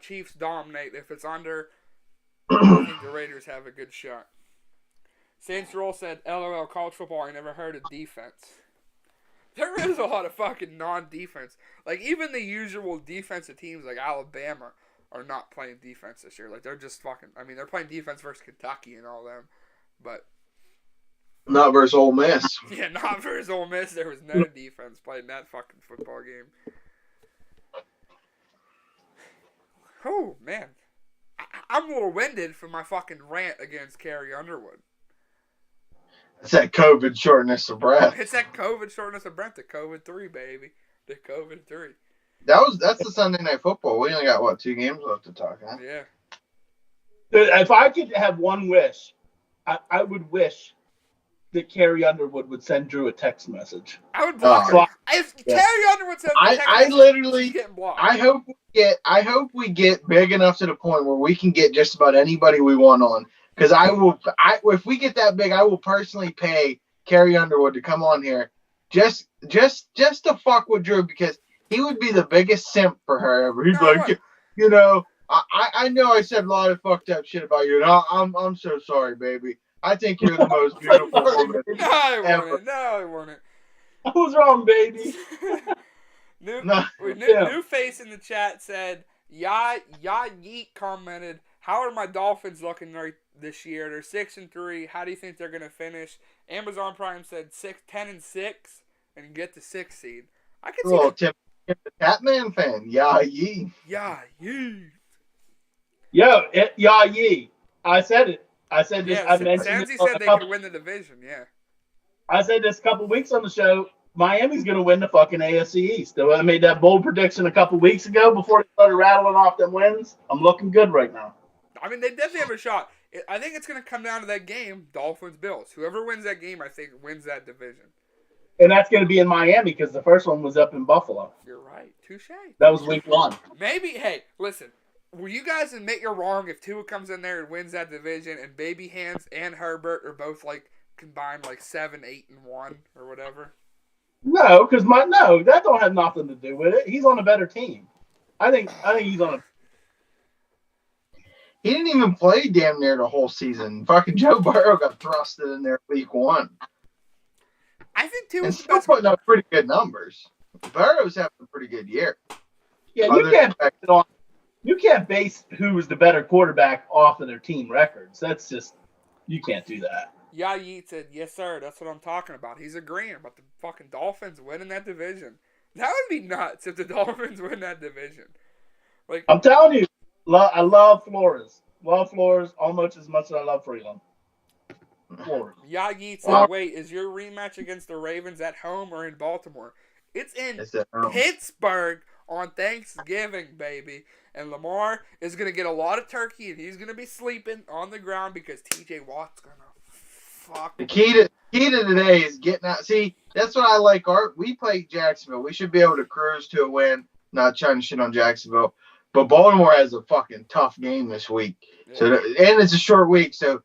Chiefs dominate. If it's under, I think the Raiders have a good shot. Saints Roll said, LOL, college football, I never heard of defense. There is a lot of fucking non-defense. Like, even the usual defensive teams like Alabama are not playing defense this year. Like, they're just fucking... I mean, they're playing defense versus Kentucky and all them. But... Not versus Ole Miss. Yeah, not versus Ole Miss. There was no defense playing that fucking football game. Oh, man. I'm a little winded from my fucking rant against Carrie Underwood. It's that COVID shortness of breath. It's that COVID shortness of breath. The COVID 3, baby. The COVID 3. That's the Sunday Night Football. We only got, 2 games left to talk, huh? Yeah. If I could have one wish, I would wish that Carrie Underwood would send Drew a text message. I would block her. If Carrie Underwood sends a text message, she's getting blocked. I hope we get big enough to the point where we can get just about anybody we want on. Because if we get that big, I will personally pay Carrie Underwood to come on here, just to fuck with Drew, because he would be the biggest simp for her ever. He's I know I said a lot of fucked up shit about you, and I'm so sorry, baby. I think you're the most beautiful woman ever. No, I won't. I was wrong, baby. New face in the chat said, Ya Yeet commented, how are my Dolphins looking this year? They're 6-3. How do you think they're gonna finish? Amazon Prime said 10-6 and get the 6th seed. I can see Tim, the Batman fan. Yeah, yee. Yeah, yee. Yo, yeah, yee. I said it. I said this. Yeah, I mentioned Sansi said they could win the division. Yeah. I said this a couple weeks on the show. Miami's going to win the fucking AFC East. I made that bold prediction a couple weeks ago before they started rattling off them wins. I'm looking good right now. I mean, they definitely have a shot. I think it's going to come down to that game, Dolphins-Bills. Whoever wins that game, I think, wins that division. And that's going to be in Miami because the first one was up in Buffalo. You're right. Touche. That was week 1. Maybe, hey, listen. Will you guys admit you're wrong if Tua comes in there and wins that division and Baby Hands and Herbert are both, combined 7, 8, and 1 or whatever? No, because that don't have nothing to do with it. He's on a better team. I think he's on a... He didn't even play damn near the whole season. Fucking Joe Burrow got thrusted in there week 1. I think Tua's and the still best. putting up pretty good numbers. Burrow's having a pretty good year. Yeah, you can't base who was the better quarterback off of their team records. That's just, you can't do that. Yeah, Yeet said, yes, sir. That's what I'm talking about. He's agreeing about the fucking Dolphins winning that division. That would be nuts if the Dolphins win that division. I'm telling you, I love Flores. Love Flores almost as much as I love Freeland. Flores. Yeah, Yeet said, wait, is your rematch against the Ravens at home or in Baltimore? It's in Pittsburgh on Thanksgiving, baby. And Lamar is going to get a lot of turkey, and he's going to be sleeping on the ground because TJ Watt's going to fuck. The key to today is getting out. See, that's what I like. We play Jacksonville. We should be able to cruise to a win. Not trying to shit on Jacksonville. But Baltimore has a fucking tough game this week. Yeah. So, and it's a short week, so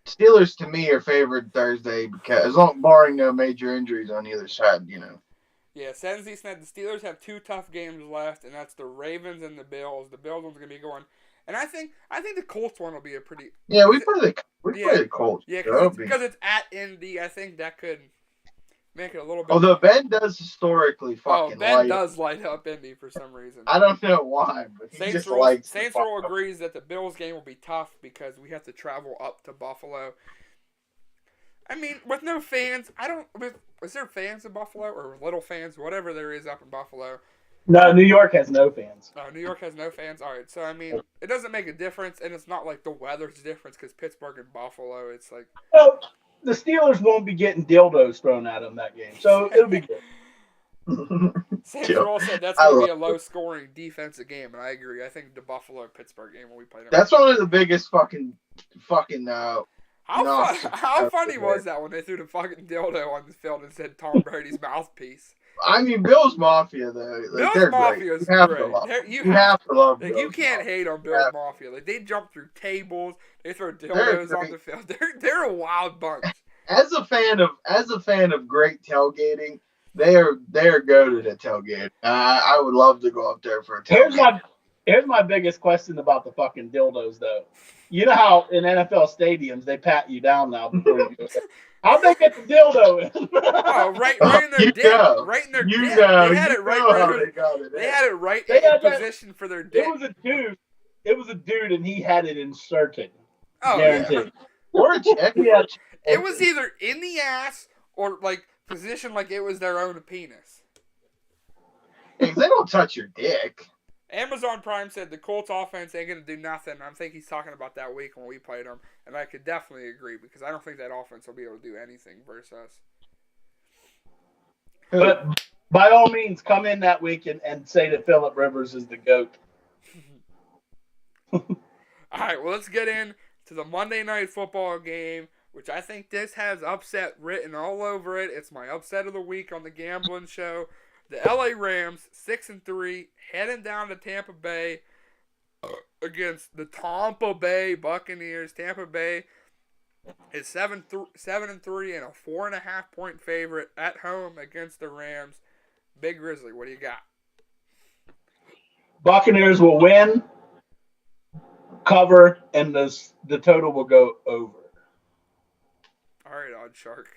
Steelers to me are favored Thursday because barring no major injuries on either side, Yeah, Senzi said the Steelers have 2 tough games left, and that's the Ravens and the Bills. The Bills one's gonna be going, and I think the Colts one will be a pretty. Yeah, we play the Colts. Yeah, because it's at Indy. I think that could make it a little bit. Although Ben does historically fucking. Ben does light up Indy for some reason. I don't know why, but he Saints just likes. Saints Roll agrees that the Bills game will be tough because we have to travel up to Buffalo. I mean, with no fans, is there fans in Buffalo or little fans, whatever there is up in Buffalo? No, New York has no fans. Oh, New York has no fans? All right. So, I mean, it doesn't make a difference, and it's not like the weather's difference because Pittsburgh and Buffalo, it's like... Well, the Steelers won't be getting dildos thrown at them that game, so it'll be good. Sam Roll said that's I going to be a love low-scoring defensive game, and I agree. I think the Buffalo-Pittsburgh game when we played them. That's one of the biggest fucking How funny was that when they threw the fucking dildo on the field and said Tom Brady's mouthpiece? I mean, Bills Mafia though. Like, Bills Mafia is great. You have to love. Like, you can't hate on Bills Mafia. Like, they jump through tables, they throw dildos on the field. They're a wild bunch. As a fan of great tailgating, they are goated at tailgate. I would love to go up there for a tailgate. Here's my biggest question about the fucking dildos, though. You know how in NFL stadiums they pat you down now before you go there. How'd they get the dildo in? Oh, right in their dick. Right in their dick. They had it right. They had it right in position for their dick. It was a dude, and he had it inserted. Oh, guaranteed. Yeah. Or a chick. It was either in the ass or like positioned like it was their own penis. Hey, they don't touch your dick. Amazon Prime said the Colts offense ain't going to do nothing. I think he's talking about that week when we played them. And I could definitely agree because I don't think that offense will be able to do anything versus us. But by all means, come in that week and say that Phillip Rivers is the GOAT. All right, well, let's get in to the Monday Night Football game, which I think this has upset written all over it. It's my upset of the week on the gambling show. The LA Rams, 6-3, heading down to Tampa Bay against the Tampa Bay Buccaneers. Tampa Bay is 7-3 and a 4.5 point favorite at home against the Rams. Big Grizzly, what do you got? Buccaneers will win, cover, and the total will go over. All right, Odd Shark.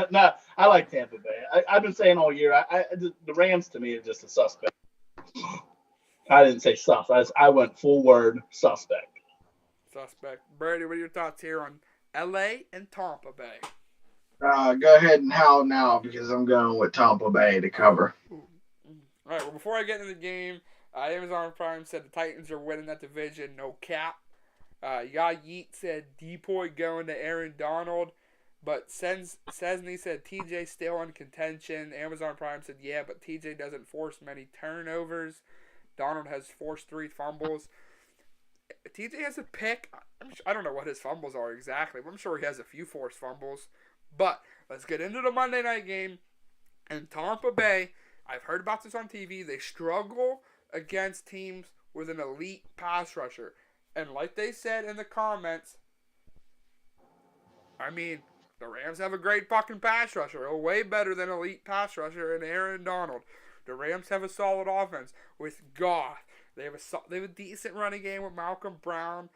No, I like Tampa Bay. I've been saying all year, the Rams to me are just a suspect. I didn't say sus. I went full word suspect. Suspect. Brady, what are your thoughts here on LA and Tampa Bay? Go ahead and howl now because I'm going with Tampa Bay to cover. All right, well, before I get into the game, Amazon Prime said the Titans are winning that division, no cap. Ya Yeet said Depoy going to Aaron Donald. But Cesny said TJ still in contention. Amazon Prime said, yeah, but TJ doesn't force many turnovers. Donald has forced 3 fumbles. TJ has a pick. I don't know what his fumbles are exactly, but I'm sure he has a few forced fumbles. But let's get into the Monday night game. And Tampa Bay, I've heard about this on TV. They struggle against teams with an elite pass rusher. And like they said in the comments, I mean, the Rams have a great fucking pass rusher, a way better than elite pass rusher in Aaron Donald. The Rams have a solid offense with Goff. They have a decent running game with Malcolm Brown.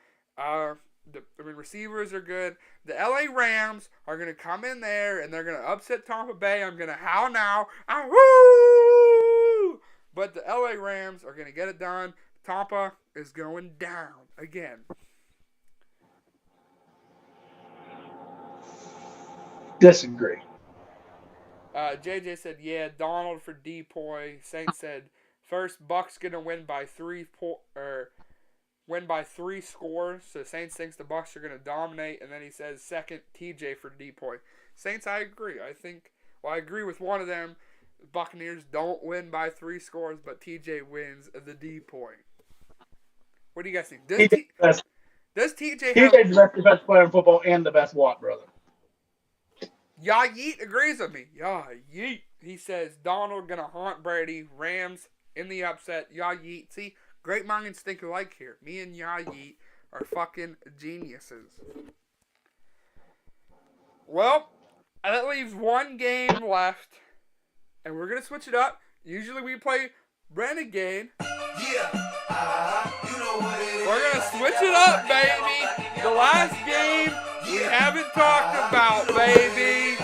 Receivers are good. The LA Rams are going to come in there and they're going to upset Tampa Bay. I'm going to howl now. Woo! But the LA Rams are going to get it done. Tampa is going down again. Disagree. JJ said, yeah, Donald for Depoy. Saint said, first, Bucks gonna win by 3 scores. So Saints thinks the Bucks are gonna dominate, and then he says, second, TJ for Depoy. Saints, I agree. I agree with one of them. Buccaneers don't win by 3 scores, but TJ wins the Depoy. What do you guys think? Does TJ have... TJ's the best player in football and the best Watt brother. Ya Yeet agrees with me. Ya Yeet. He says Donald gonna haunt Brady. Rams in the upset. Ya Yeet. See, great minds think alike here. Me and Ya Yeet are fucking geniuses. Well, that leaves one game left, and we're gonna switch it up. Usually we play Renegade. Yeah, you know what it is. We're gonna switch it up, baby. The last game we haven't talked about, baby.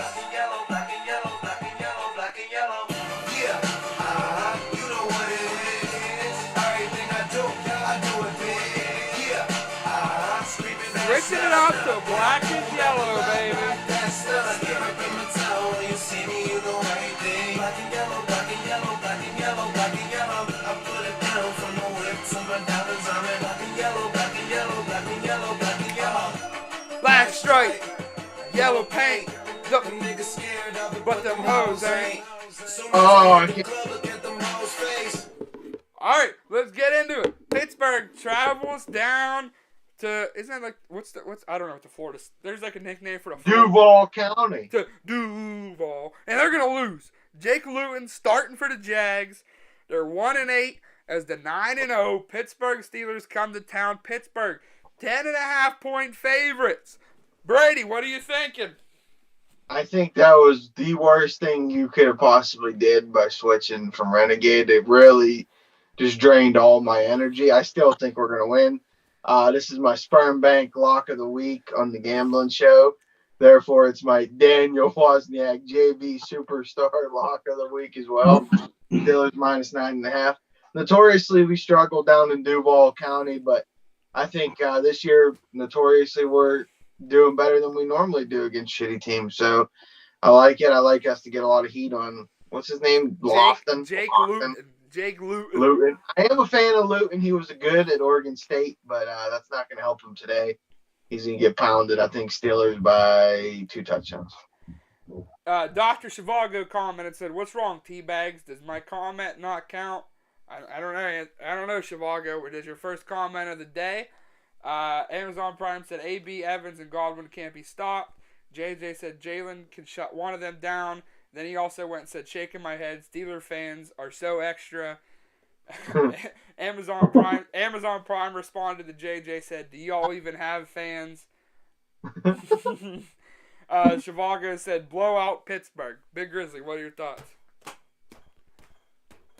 Switching it up to black and yellow, baby. Black stripe, yellow paint. Look, but them hoes ain't. Oh, I can't. All right, let's get into it. Pittsburgh travels down to isn't that like what's I don't know what the Florida. There's like a nickname for the Florida, Duval County. to Duval, and they're gonna lose. Jake Luton starting for the Jags. They're 1-8 as the 9-0 Pittsburgh Steelers come to town. Pittsburgh 10.5-point favorites. Brady, what are you thinking? I think that was the worst thing you could have possibly did by switching from Renegade. It really just drained all my energy. I still think we're going to win. This is my sperm bank lock of the week on the gambling show. Therefore, it's my Daniel Wozniak JV superstar lock of the week as well. Steelers minus 9.5. Notoriously, we struggled down in Duval County, but I think this year, notoriously, we're doing better than we normally do against shitty teams. So I like it. I like us to get a lot of heat on, what's his name? Lofton. Jake Lofton. Luton. Jake Luton. Luton. I am a fan of Luton. He was good at Oregon State, but that's not going to help him today. He's going to get pounded, I think, Steelers by 2 touchdowns. Dr. Shivago commented, said, "What's wrong, Teabags? Does my comment not count?" I don't know. I don't know, Shivago. It is your first comment of the day. Amazon Prime said, AB, Evans, and Godwin can't be stopped. JJ said, Jalen can shut one of them down. Then he also went and said, shaking my head, Steeler fans are so extra. Amazon Prime responded to JJ, said, do y'all even have fans? Shivago said, blowout Pittsburgh. Big Grizzly, what are your thoughts?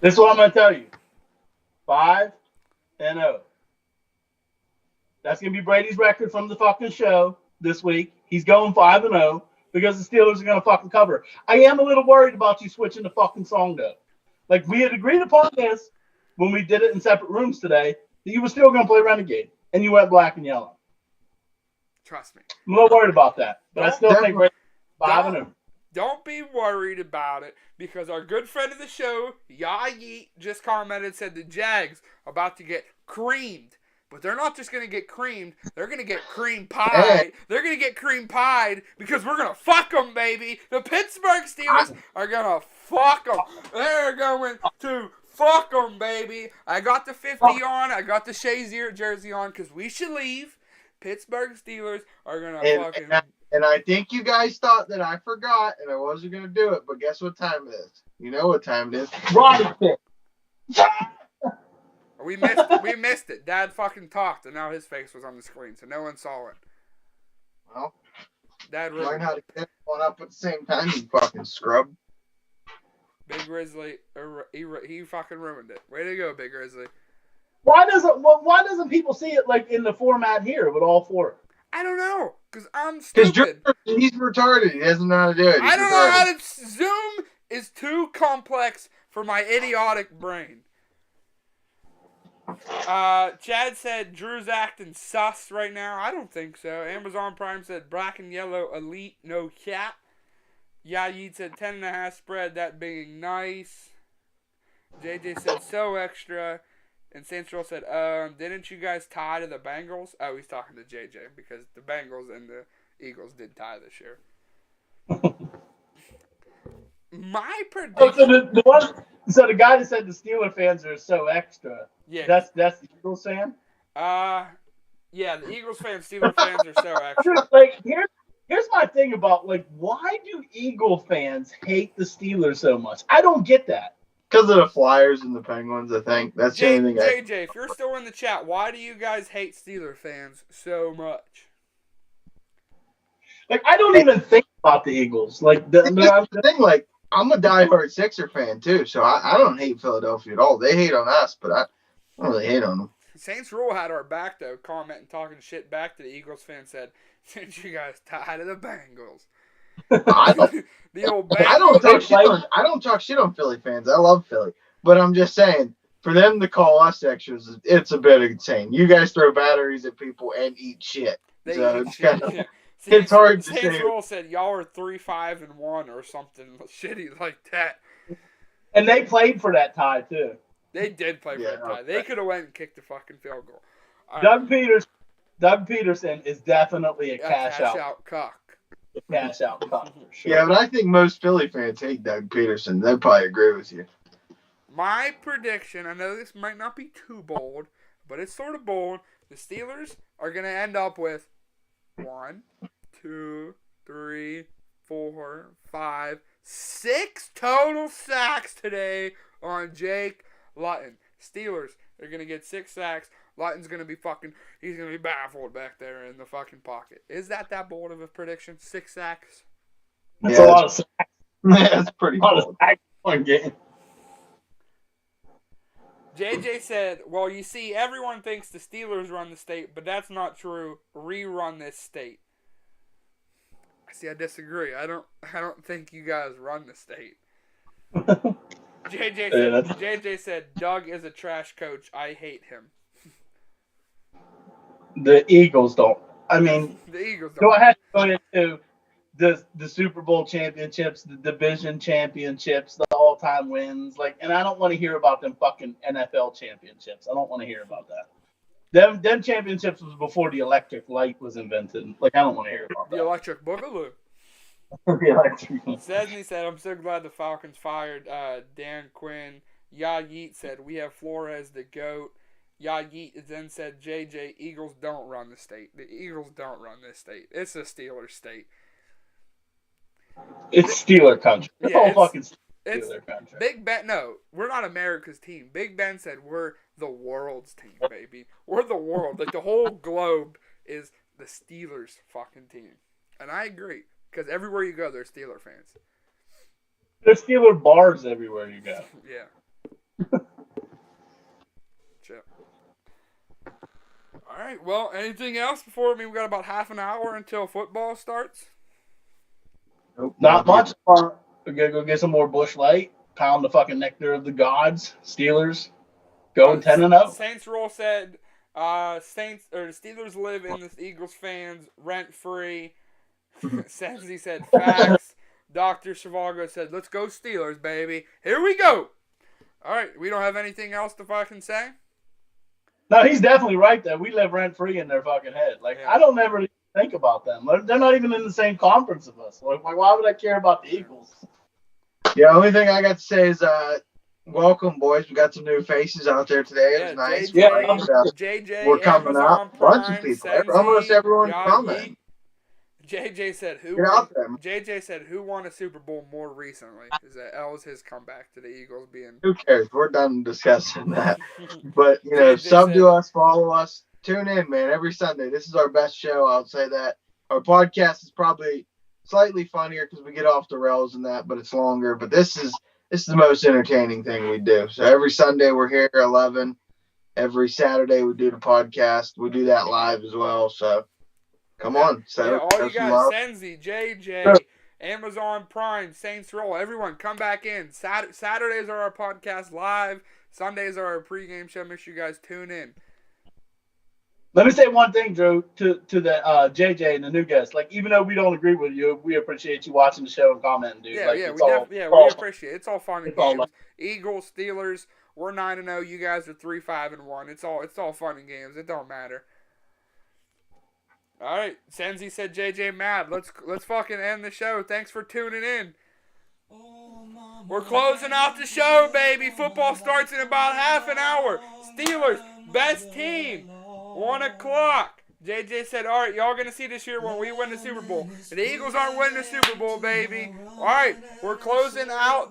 This is what I'm going to tell you. 5-0. That's going to be Brady's record from the fucking show this week. He's going 5-0 because the Steelers are going to fucking cover. I am a little worried about you switching the fucking song, though. Like, we had agreed upon this when we did it in separate rooms today, that you were still going to play Renegade, and you went black and yellow. Trust me. I'm a little worried about that, but I still think Brady's 5-0. Don't be worried about it because our good friend of the show, Ya Yeet, just commented, said the Jags are about to get creamed. But they're not just going to get creamed. They're going to get cream pied. They're going to get cream pied because we're going to fuck them, baby. The Pittsburgh Steelers are going to fuck them. They're going to fuck them, baby. I got the 50 on. I got the Shazier jersey on because we should leave. Pittsburgh Steelers are going to fucking... And I think you guys thought that I forgot and I wasn't going to do it. But guess what time it is? You know what time it is. Robinson. We missed it. Dad fucking talked, and now his face was on the screen, so no one saw it. Well, Dad learn how to get one up at the same time, you fucking scrub. Big Grizzly, he fucking ruined it. Way to go, Big Grizzly. Why doesn't people see it like in the format here with all four? I don't know, because I'm stupid. Because he's retarded. He doesn't know how to do it. I don't know how to... Zoom is too complex for my idiotic brain. Chad said Drew's acting sus right now. I don't think so. Amazon Prime said black and yellow elite, no cap. Yayeed said 10.5 spread, that being nice. JJ said so extra. And Central said, didn't you guys tie to the Bengals? Oh, he's talking to JJ because the Bengals and the Eagles did tie this year. My prediction... So the guy that said the Steeler fans are so extra. Yeah. That's the Eagles fan? Yeah, the Eagles fans, Steeler fans are so extra. Like, here's my thing about, like, why do Eagle fans hate the Steelers so much? I don't get that. Because of the Flyers and the Penguins, I think. That's the only thing JJ, if you're still in the chat, why do you guys hate Steeler fans so much? Like, I don't even think about the Eagles. Like, the thing, like, I'm a diehard Sixer fan, too, so I don't hate Philadelphia at all. They hate on us, but I don't really hate on them. Saints Rule had our back, though, commenting, talking shit back to the Eagles fan, said, since you guys tied to the Bengals. I Bengals. I don't talk shit on Philly fans. I love Philly. But I'm just saying, for them to call us extras, it's a bit insane. You guys throw batteries at people and eat shit. It's hard to say. Saints Rule said y'all are 3-5-1 or something shitty like that. And they played for that tie too. They did play for that tie. They could have went and kicked the fucking field goal. Doug Peterson is definitely a cash out cuck. the cash out cut for sure. Yeah, but I think most Philly fans hate Doug Peterson. They'd probably agree with you. My prediction, I know this might not be too bold, but it's sort of bold. The Steelers are going to end up with 1, 2, 3, 4, 5, 6 total sacks today on Jake Luton. Steelers are going to get 6 sacks. Luton's going to be he's going to be baffled back there in the fucking pocket. Is that bold of a prediction? 6 sacks? That's a lot of sacks. That's pretty A lot of cool. sacks in one game. JJ said, well, you see, everyone thinks the Steelers run the state, but that's not true. Rerun this state. See, I disagree. I don't think you guys run the state. JJ said, Doug is a trash coach. I hate him. The Eagles don't. I mean, The Eagles so don't. I had to go into the Super Bowl championships, the division championships, the all-time wins, and I don't want to hear about them fucking NFL championships. I don't want to hear about that. Them championships was before the electric light was invented. I don't want to hear about The that. electric boogaloo. The electric. Sesney said, I'm so glad the Falcons fired Dan Quinn. Ya Yeet said, we have Flores the GOAT. Ya Yeet then said, JJ, Eagles don't run the state. The Eagles don't run this state. It's a Steelers state. It's Steeler country. It's Yeah, all it's- fucking It's Steeler country. Big Ben. No, we're not America's team. Big Ben said we're the world's team, baby. We're the world. The whole globe is the Steelers fucking team. And I agree. Because everywhere you go, there's Steeler fans. There's Steeler bars everywhere you go. Yeah. Chip. All right. Well, anything else before? We got about half an hour until football starts. Nope. Not much. We're gonna go get some more Bush Light. Pound the fucking nectar of the gods. Steelers going 10-0. Saints Roll said, Saints or the Steelers live in the Eagles fans rent free. Sensi said facts. Dr. Shivago said, let's go Steelers, baby. Here we go. All right, we don't have anything else to fucking say? No, he's definitely right there. We live rent free in their fucking head. Yeah. I don't ever think about them. They're not even in the same conference of us. Why would I care about the Eagles? Yeah, only thing I got to say is welcome, boys. We got some new faces out there today. It was nice. JJ, We're coming Amazon up. Bunch Prime, of people. Sensi, Almost everyone Yagi. coming. JJ said who Get won, out there. JJ said who won a Super Bowl more recently? That was his comeback to the Eagles being Who cares? We're done discussing that. But, JJ sub said- to us, follow us, tune in, man, every Sunday. This is our best show, I'll say that. Our podcast is probably slightly funnier because we get off the rails and that, but it's longer. But this is the most entertaining thing we do. So every Sunday we're here at 11. Every Saturday we do the podcast. We do that live as well. So come on. So yeah, all you guys, Sensi, JJ, Amazon Prime, Saints Roll, everyone come back in. Saturdays are our podcast live. Sundays are our pregame show. Make sure you guys tune in. Let me say one thing, Drew, to the JJ and the new guests. Even though we don't agree with you, we appreciate you watching the show and commenting, dude. We appreciate it. It's all fun and games. Eagles, Steelers, we're 9-0. You guys are 3-5-1. It's all fun and games. It don't matter. All right, Sensi said JJ mad. Let's fucking end the show. Thanks for tuning in. We're closing out the show, baby. Football starts in about half an hour. Steelers, best team. 1 o'clock. JJ said, all right, y'all going to see this year when we win the Super Bowl. The Eagles aren't winning the Super Bowl, baby. All right, we're closing out the